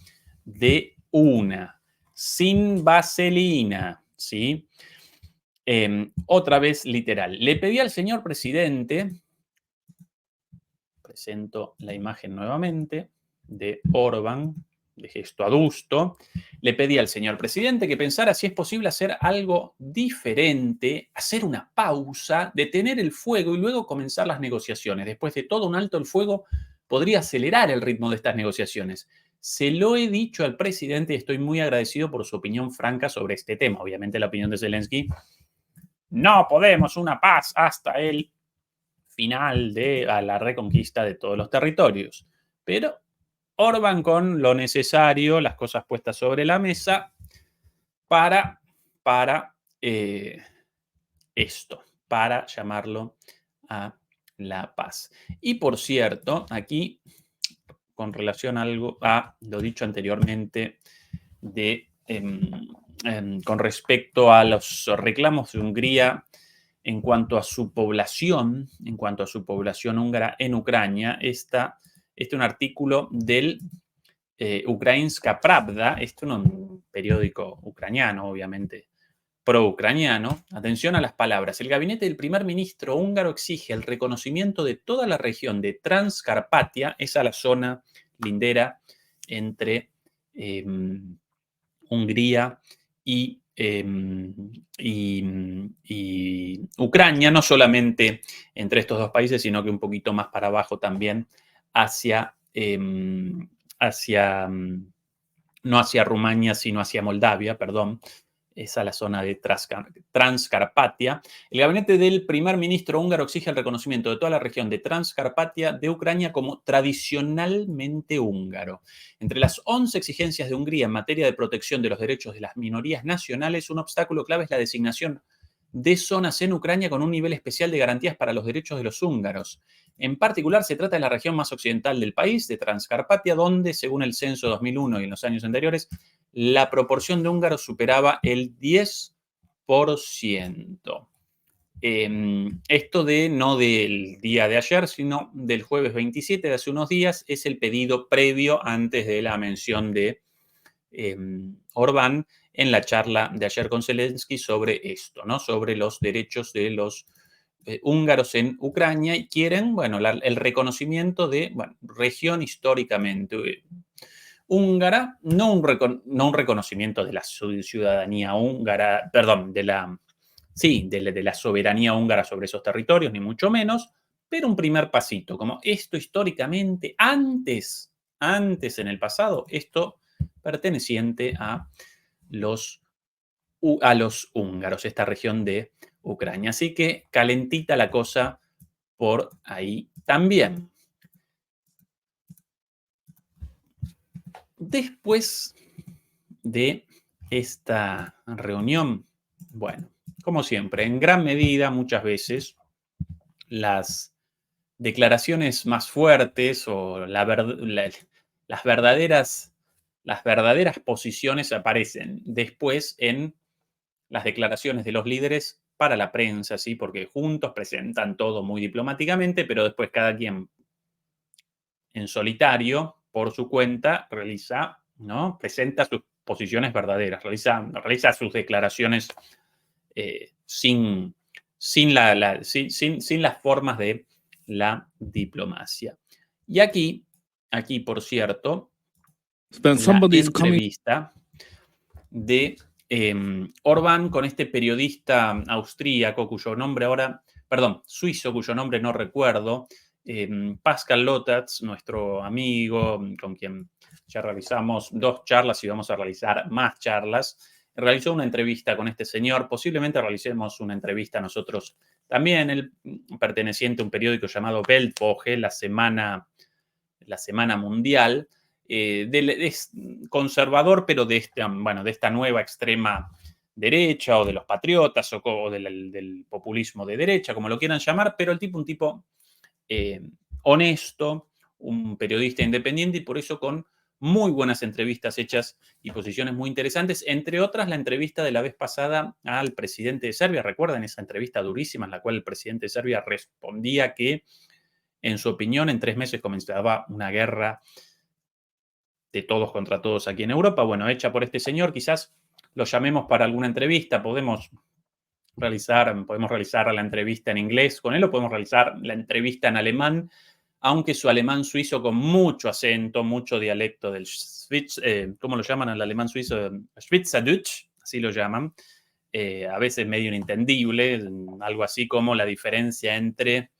de una, sin vaselina, ¿sí? Otra vez literal. Le pedí al señor presidente, presento la imagen nuevamente, de Orbán, de gesto adusto, le pedí al señor presidente que pensara si es posible hacer algo diferente, hacer una pausa, detener el fuego y luego comenzar las negociaciones. Después de todo, un alto el fuego podría acelerar el ritmo de estas negociaciones. Se lo he dicho al presidente y estoy muy agradecido por su opinión franca sobre este tema. Obviamente la opinión de Zelensky, no podemos una paz hasta el final de la reconquista de todos los territorios. Pero Orbán con lo necesario, las cosas puestas sobre la mesa para esto, para llamarlo a la paz. Y por cierto, aquí, con relación a algo a lo dicho anteriormente con respecto a los reclamos de Hungría en cuanto a su población húngara en Ucrania, está un artículo del Ukrainska Pravda, esto es un periódico ucraniano, obviamente pro-ucraniano. Atención a las palabras. El gabinete del primer ministro húngaro exige el reconocimiento de toda la región de Transcarpatia, esa la zona lindera entre Hungría y Ucrania, no solamente entre estos dos países, sino que un poquito más para abajo también no hacia Rumania, sino hacia Moldavia, perdón, esa es la zona de Transcarpatia. El gabinete del primer ministro húngaro exige el reconocimiento de toda la región de Transcarpatia de Ucrania como tradicionalmente húngaro. Entre las 11 exigencias de Hungría en materia de protección de los derechos de las minorías nacionales, un obstáculo clave es la designación de zonas en Ucrania con un nivel especial de garantías para los derechos de los húngaros. En particular, se trata de la región más occidental del país, de Transcarpatia, donde, según el censo 2001 y en los años anteriores, la proporción de húngaros superaba el 10%. Esto no del día de ayer, sino del jueves 27 de hace unos días, es el pedido previo antes de la mención de Orbán en la charla de ayer con Zelensky sobre esto, ¿no? Sobre los derechos de los húngaros en Ucrania y quieren, bueno, el reconocimiento de, bueno, región históricamente húngara, no un reconocimiento de la ciudadanía húngara, perdón, de la soberanía húngara sobre esos territorios, ni mucho menos, pero un primer pasito, como esto históricamente, antes en el pasado, esto perteneciente a los húngaros, esta región de Ucrania. Así que calentita la cosa por ahí también. Después de esta reunión, bueno, como siempre, en gran medida, muchas veces, las declaraciones más fuertes o las verdaderas posiciones aparecen después en las declaraciones de los líderes para la prensa, ¿sí? Porque juntos presentan todo muy diplomáticamente, pero después cada quien en solitario, por su cuenta, presenta sus posiciones verdaderas, realiza sus declaraciones sin las formas de la diplomacia. Y aquí, por cierto, la entrevista de Orbán con este periodista austríaco, suizo, cuyo nombre no recuerdo, Pascal Lotatz, nuestro amigo, con quien ya realizamos 2 charlas y vamos a realizar más charlas. realizó una entrevista con este señor. Posiblemente realicemos una entrevista nosotros también, él perteneciente a un periódico llamado Weltwoche, la semana mundial, es conservador, pero de esta nueva extrema derecha o de los patriotas o del populismo de derecha, como lo quieran llamar, pero un tipo honesto, un periodista independiente y por eso con muy buenas entrevistas hechas y posiciones muy interesantes, entre otras la entrevista de la vez pasada al presidente de Serbia. ¿Recuerdan esa entrevista durísima en la cual el presidente de Serbia respondía que, en su opinión, en 3 meses comenzaba una guerra de todos contra todos aquí en Europa? Bueno, hecha por este señor, quizás lo llamemos para alguna entrevista, podemos realizar la entrevista en inglés con él o podemos realizar la entrevista en alemán, aunque su alemán suizo con mucho acento, mucho dialecto del ¿cómo lo llaman al alemán suizo? Schweizerdeutsch, así lo llaman, a veces medio inentendible, algo así como la diferencia entre,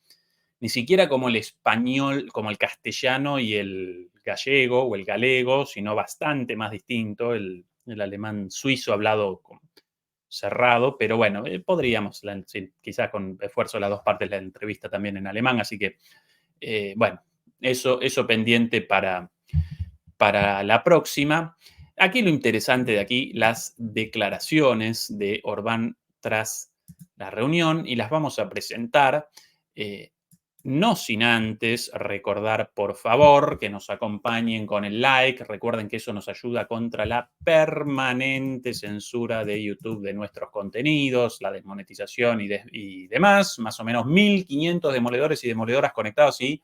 ni siquiera como el español, como el castellano y el gallego o el galego, sino bastante más distinto, el alemán suizo hablado cerrado, pero bueno, podríamos, quizás con esfuerzo las dos partes de la entrevista también en alemán, así que bueno, eso pendiente para la próxima. Aquí lo interesante de aquí, las declaraciones de Orbán tras la reunión, y las vamos a presentar, no sin antes recordar, por favor, que nos acompañen con el like. Recuerden que eso nos ayuda contra la permanente censura de YouTube de nuestros contenidos, la desmonetización y demás. Más o menos 1.500 demoledores y demoledoras conectados y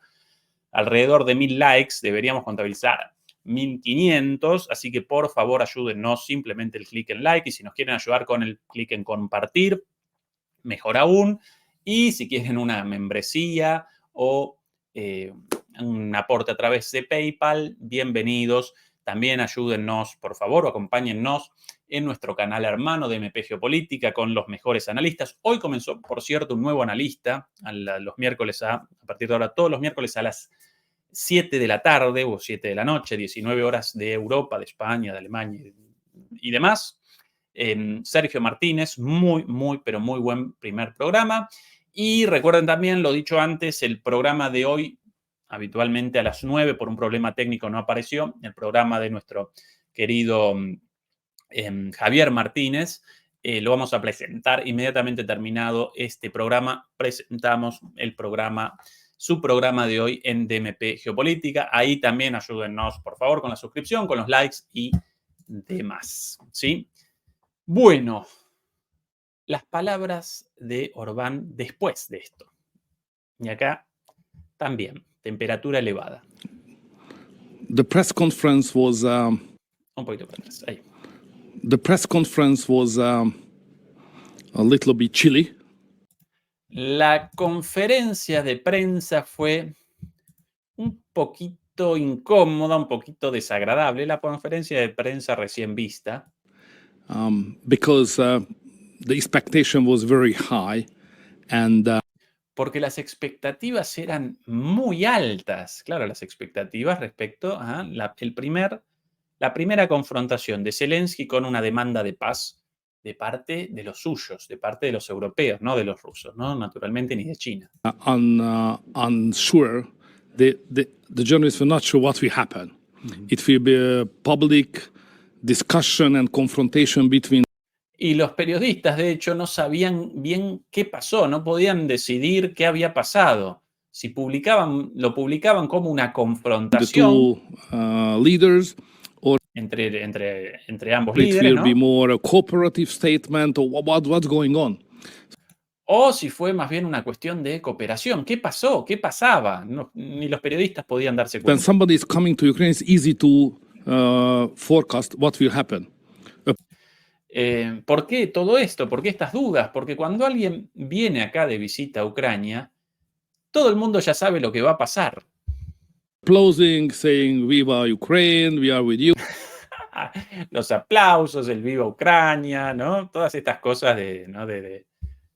alrededor de 1.000 likes. Deberíamos contabilizar 1.500, así que por favor ayúdennos simplemente el clic en like, y si nos quieren ayudar con el clic en compartir, mejor aún. Y si quieren una membresía o un aporte a través de PayPal, bienvenidos. También ayúdennos, por favor, o acompáñennos en nuestro canal hermano de MP Geopolítica con los mejores analistas. Hoy comenzó, por cierto, un nuevo analista los miércoles a partir de ahora, todos los miércoles a las 7 de la tarde o 7 de la noche, 19 horas de Europa, de España, de Alemania y demás. Sergio Martínez, pero muy buen primer programa. Y recuerden también, lo dicho antes, el programa de hoy, habitualmente a las 9, por un problema técnico no apareció, el programa de nuestro querido Javier Martínez, lo vamos a presentar inmediatamente terminado este programa. Presentamos su programa de hoy en DMP Geopolítica. Ahí también ayúdennos, por favor, con la suscripción, con los likes y demás, ¿sí? Bueno, las palabras de Orbán después de esto. Y acá también, temperatura elevada. The press conference was... Un poquito para atrás, ahí. The press conference was a little bit chilly. La conferencia de prensa fue un poquito incómoda, un poquito desagradable. La conferencia de prensa recién vista. Because the expectation was very high and porque las expectativas eran muy altas. Claro, las expectativas respecto a la primera confrontación de Zelensky con una demanda de paz de parte de los suyos, de parte de los europeos, no de los rusos, ¿no? Naturalmente ni de China. unsure, the journalists were not sure what will happen. It will be a public discussion and confrontation between. Y los periodistas, de hecho, no sabían bien qué pasó, no podían decidir qué había pasado. Si lo publicaban como una confrontación leaders, or entre ambos it líderes, will ¿no? be more a cooperative statement, or what's going on. O si fue más bien una cuestión de cooperación. ¿Qué pasó? ¿Qué pasaba? Ni los periodistas podían darse When cuenta. somebody is coming to Ukraine, it's easy to forecast what will happen. ¿Por qué todo esto? ¿Por qué estas dudas? Porque cuando alguien viene acá de visita a Ucrania, todo el mundo ya sabe lo que va a pasar. Closing, saying "Viva Ukraine, we are with you." Los aplausos, el viva Ucrania, ¿no? Todas estas cosas de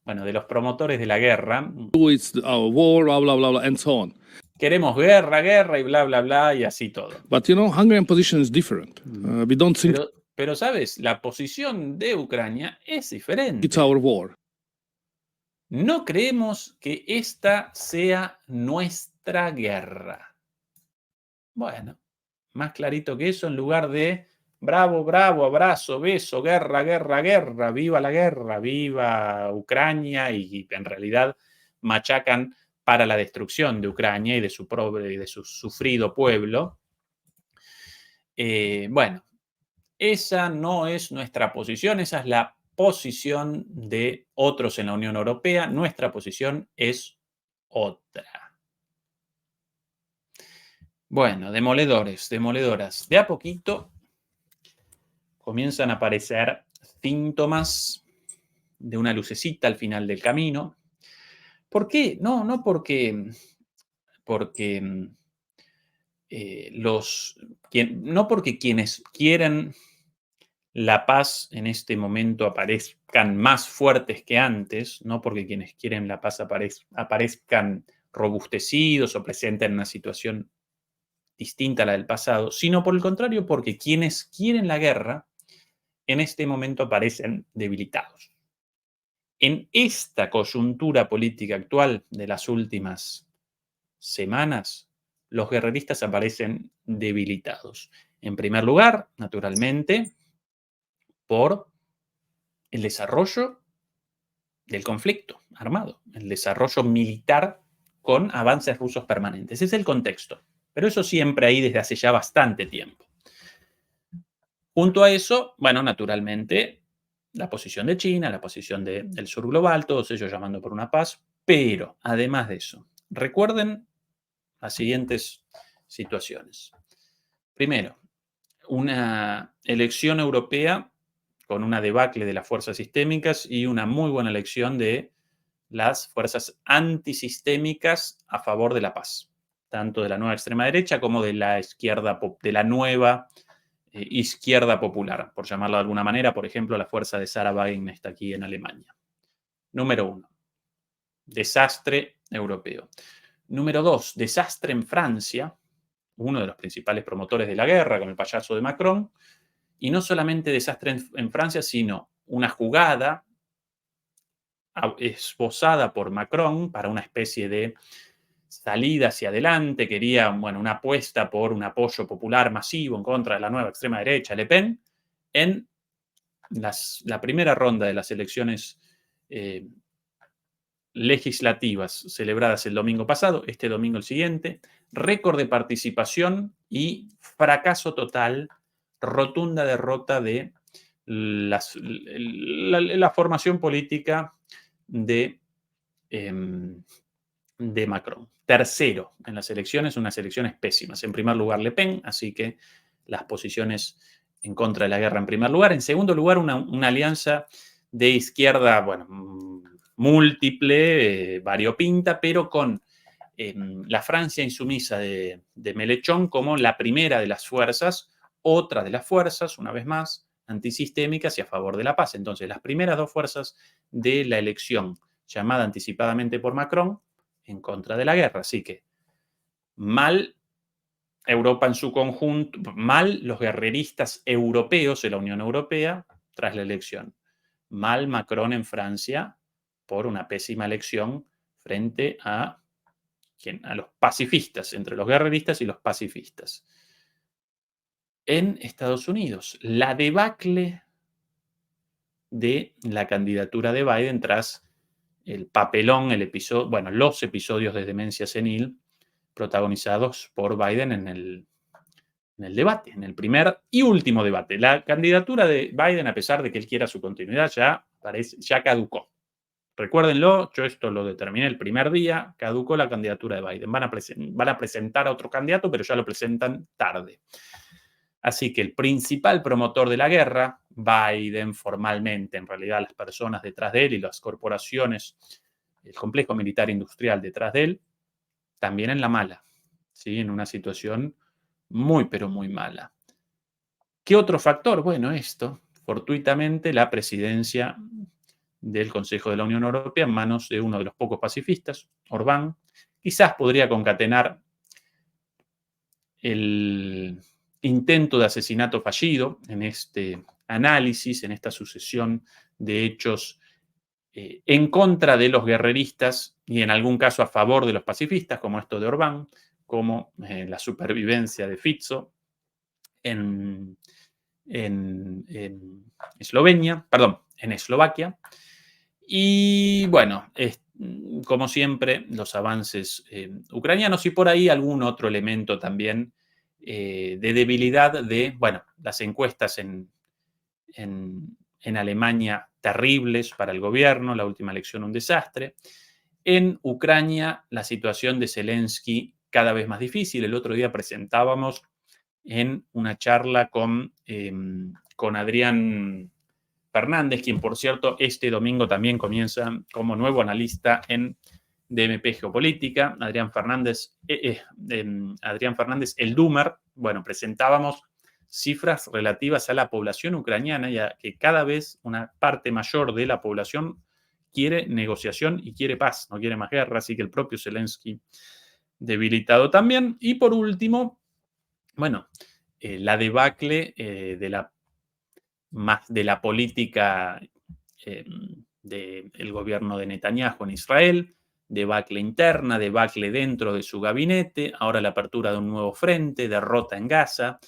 los promotores de la guerra. It's our war, blah, blah, blah, blah, and so on. Queremos guerra y bla, bla, bla, y así todo. But Hungarian position is different. We don't think. Pero, ¿sabes? La posición de Ucrania es diferente. It's our war. No creemos que esta sea nuestra guerra. Bueno, más clarito que eso, en lugar de bravo, bravo, abrazo, beso, guerra, guerra, guerra, viva la guerra, viva Ucrania, y en realidad machacan para la destrucción de Ucrania y de su sufrido pueblo. Bueno, esa no es nuestra posición, esa es la posición de otros en la Unión Europea. Nuestra posición es otra. Bueno, demoledores, demoledoras. De a poquito comienzan a aparecer síntomas de una lucecita al final del camino. ¿Por qué? No porque no porque quienes quieren la paz en este momento aparezcan más fuertes que antes, no porque quienes quieren la paz aparezcan robustecidos o presenten una situación distinta a la del pasado, sino por el contrario porque quienes quieren la guerra en este momento aparecen debilitados. En esta coyuntura política actual de las últimas semanas, los guerreristas aparecen debilitados. En primer lugar, naturalmente, por el desarrollo del conflicto armado, el desarrollo militar con avances rusos permanentes. Ese es el contexto, pero eso siempre ahí desde hace ya bastante tiempo. Junto a eso, bueno, naturalmente, la posición de China, la posición del sur global, todos ellos llamando por una paz, pero además de eso, recuerden las siguientes situaciones. Primero, una elección europea con una debacle de las fuerzas sistémicas y una muy buena elección de las fuerzas antisistémicas a favor de la paz, tanto de la nueva extrema derecha como de la izquierda, de la nueva izquierda popular, por llamarlo de alguna manera. Por ejemplo, la fuerza de Sarah Wagenknecht está aquí en Alemania. Número 1, desastre europeo. Número 2, desastre en Francia, uno de los principales promotores de la guerra, con el payaso de Macron. Y no solamente desastre en Francia, sino una jugada esbozada por Macron para una especie de salida hacia adelante. Quería, bueno, una apuesta por un apoyo popular masivo en contra de la nueva extrema derecha, Le Pen, en la primera ronda de las elecciones legislativas celebradas el domingo pasado, este domingo el siguiente, récord de participación y fracaso total, rotunda derrota de la formación política de Macron. Tercero en las elecciones, unas elecciones pésimas. En primer lugar, Le Pen, así que las posiciones en contra de la guerra en primer lugar. En segundo lugar, una alianza de izquierda, bueno, múltiple, variopinta, pero con la Francia insumisa de Mélenchon como la primera de las fuerzas, otra de las fuerzas, una vez más, antisistémicas y a favor de la paz. Entonces, las primeras dos fuerzas de la elección, llamada anticipadamente por Macron, en contra de la guerra. Así que, mal Europa en su conjunto, mal los guerreristas europeos de la Unión Europea tras la elección, mal Macron en Francia por una pésima elección frente a los pacifistas, entre los guerreristas y los pacifistas. En Estados Unidos, la debacle de la candidatura de Biden tras el papelón, los episodios de demencia senil protagonizados por Biden en el debate, en el primer y último debate. La candidatura de Biden, a pesar de que él quiera su continuidad, ya caducó. Recuérdenlo, yo esto lo determiné el primer día, caducó la candidatura de Biden. Van a presentar a otro candidato, pero ya lo presentan tarde. Así que el principal promotor de la guerra, Biden formalmente, en realidad las personas detrás de él y las corporaciones, el complejo militar industrial detrás de él, también en la mala, ¿sí? En una situación muy, pero muy mala. ¿Qué otro factor? Bueno, esto, fortuitamente, la presidencia del Consejo de la Unión Europea en manos de uno de los pocos pacifistas, Orbán, quizás podría concatenar el intento de asesinato fallido en este análisis, en esta sucesión de hechos en contra de los guerreristas y en algún caso a favor de los pacifistas, como esto de Orbán, como la supervivencia de Fico en Eslovenia, perdón, en Eslovaquia. Y bueno, como siempre, los avances ucranianos y por ahí algún otro elemento también de debilidad de, bueno, las encuestas en Alemania terribles para el gobierno, la última elección un desastre. En Ucrania, la situación de Zelensky cada vez más difícil. El otro día presentábamos en una charla con Adrián Fernández, quien por cierto este domingo también comienza como nuevo analista en DMP Geopolítica. Adrián Fernández, el Doomer. Bueno, presentábamos cifras relativas a la población ucraniana y a que cada vez una parte mayor de la población quiere negociación y quiere paz, no quiere más guerra, así que el propio Zelensky debilitado también. Y por último, bueno, la debacle de la política del gobierno de Netanyahu en Israel, debacle interna, debacle dentro de su gabinete, ahora la apertura de un nuevo frente, derrota en Gaza,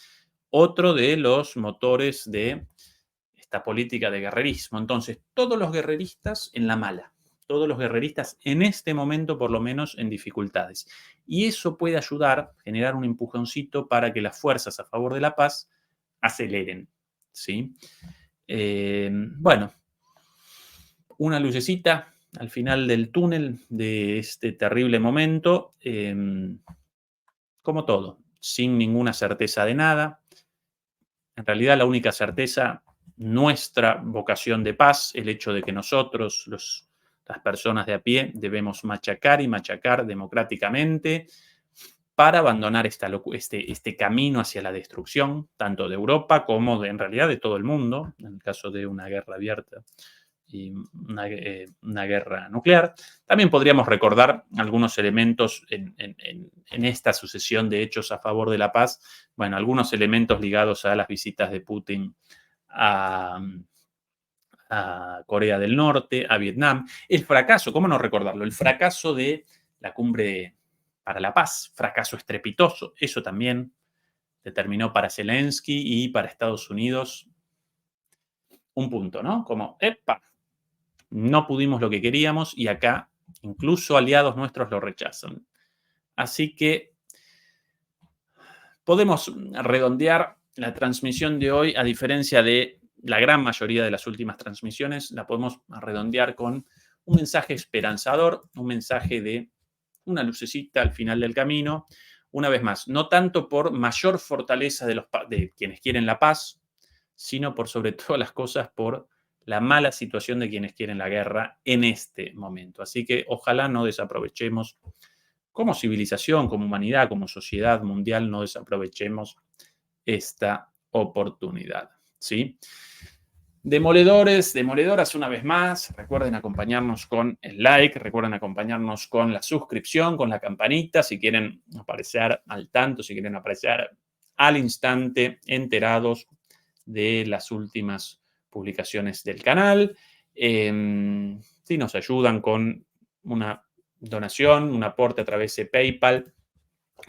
otro de los motores de esta política de guerrerismo. Entonces, todos los guerreristas en la mala, todos los guerreristas en este momento por lo menos en dificultades. Y eso puede ayudar a generar un empujoncito para que las fuerzas a favor de la paz aceleren, ¿sí? Bueno, una lucecita al final del túnel de este terrible momento, como todo, sin ninguna certeza de nada. En realidad, la única certeza, nuestra vocación de paz, el hecho de que nosotros, las personas de a pie, debemos machacar y machacar democráticamente para abandonar este camino hacia la destrucción, tanto de Europa como en realidad de todo el mundo, en el caso de una guerra abierta y una guerra nuclear. También podríamos recordar algunos elementos en esta sucesión de hechos a favor de la paz, bueno, algunos elementos ligados a las visitas de Putin a Corea del Norte, a Vietnam, el fracaso, ¿cómo no recordarlo? El fracaso de la cumbre para la paz, fracaso estrepitoso, eso también determinó para Zelensky y para Estados Unidos un punto, ¿no? Como, ¡epa! No pudimos lo que queríamos y acá incluso aliados nuestros lo rechazan. Así que podemos redondear la transmisión de hoy, a diferencia de la gran mayoría de las últimas transmisiones, la podemos redondear con un mensaje esperanzador, un mensaje de una lucecita al final del camino. Una vez más, no tanto por mayor fortaleza de quienes quieren la paz, sino por sobre todas las cosas por la mala situación de quienes quieren la guerra en este momento. Así que ojalá no desaprovechemos, como civilización, como humanidad, como sociedad mundial, no desaprovechemos esta oportunidad, ¿sí? Demoledores, demoledoras, una vez más, recuerden acompañarnos con el like, recuerden acompañarnos con la suscripción, con la campanita, si quieren aparecer al tanto, si quieren aparecer al instante, enterados de las últimas publicaciones del canal. Si nos ayudan con una donación, un aporte a través de PayPal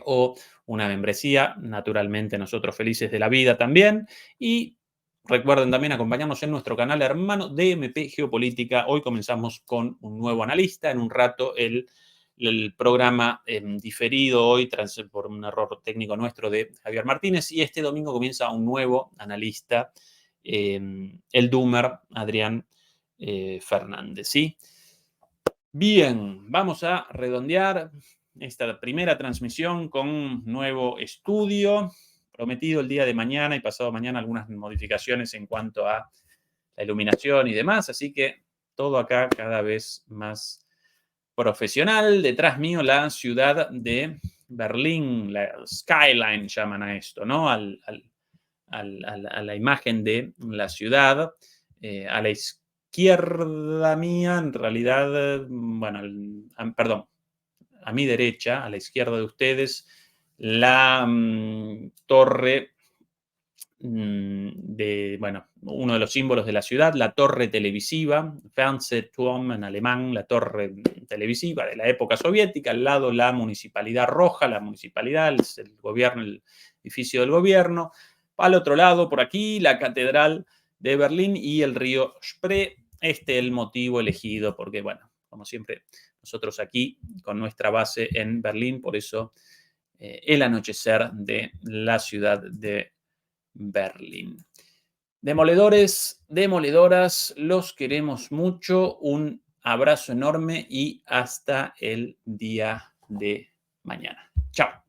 o una membresía, naturalmente nosotros felices de la vida también. Y recuerden también acompañarnos en nuestro canal hermano DMP Geopolítica. Hoy comenzamos con un nuevo analista. En un rato el programa diferido hoy por un error técnico nuestro de Javier Martínez. Y este domingo comienza un nuevo analista, el Doomer, Adrián Fernández, ¿sí? Bien, vamos a redondear esta primera transmisión con un nuevo estudio. Prometido el día de mañana y pasado mañana algunas modificaciones en cuanto a la iluminación y demás, así que todo acá cada vez más profesional. Detrás mío la ciudad de Berlín, la skyline llaman a esto, ¿no? A la imagen de la ciudad. A la izquierda mía, en realidad, bueno, perdón, a mi derecha, a la izquierda de ustedes, la torre bueno, uno de los símbolos de la ciudad, la torre televisiva, Fernsehturm en alemán, la torre televisiva de la época soviética, al lado la municipalidad roja, la municipalidad, el gobierno, el edificio del gobierno, al otro lado, por aquí, la catedral de Berlín y el río Spree. Este es el motivo elegido, porque, bueno, como siempre, nosotros aquí con nuestra base en Berlín, por eso el anochecer de la ciudad de Berlín. Demoledores, demoledoras, los queremos mucho. Un abrazo enorme y hasta el día de mañana. Chao.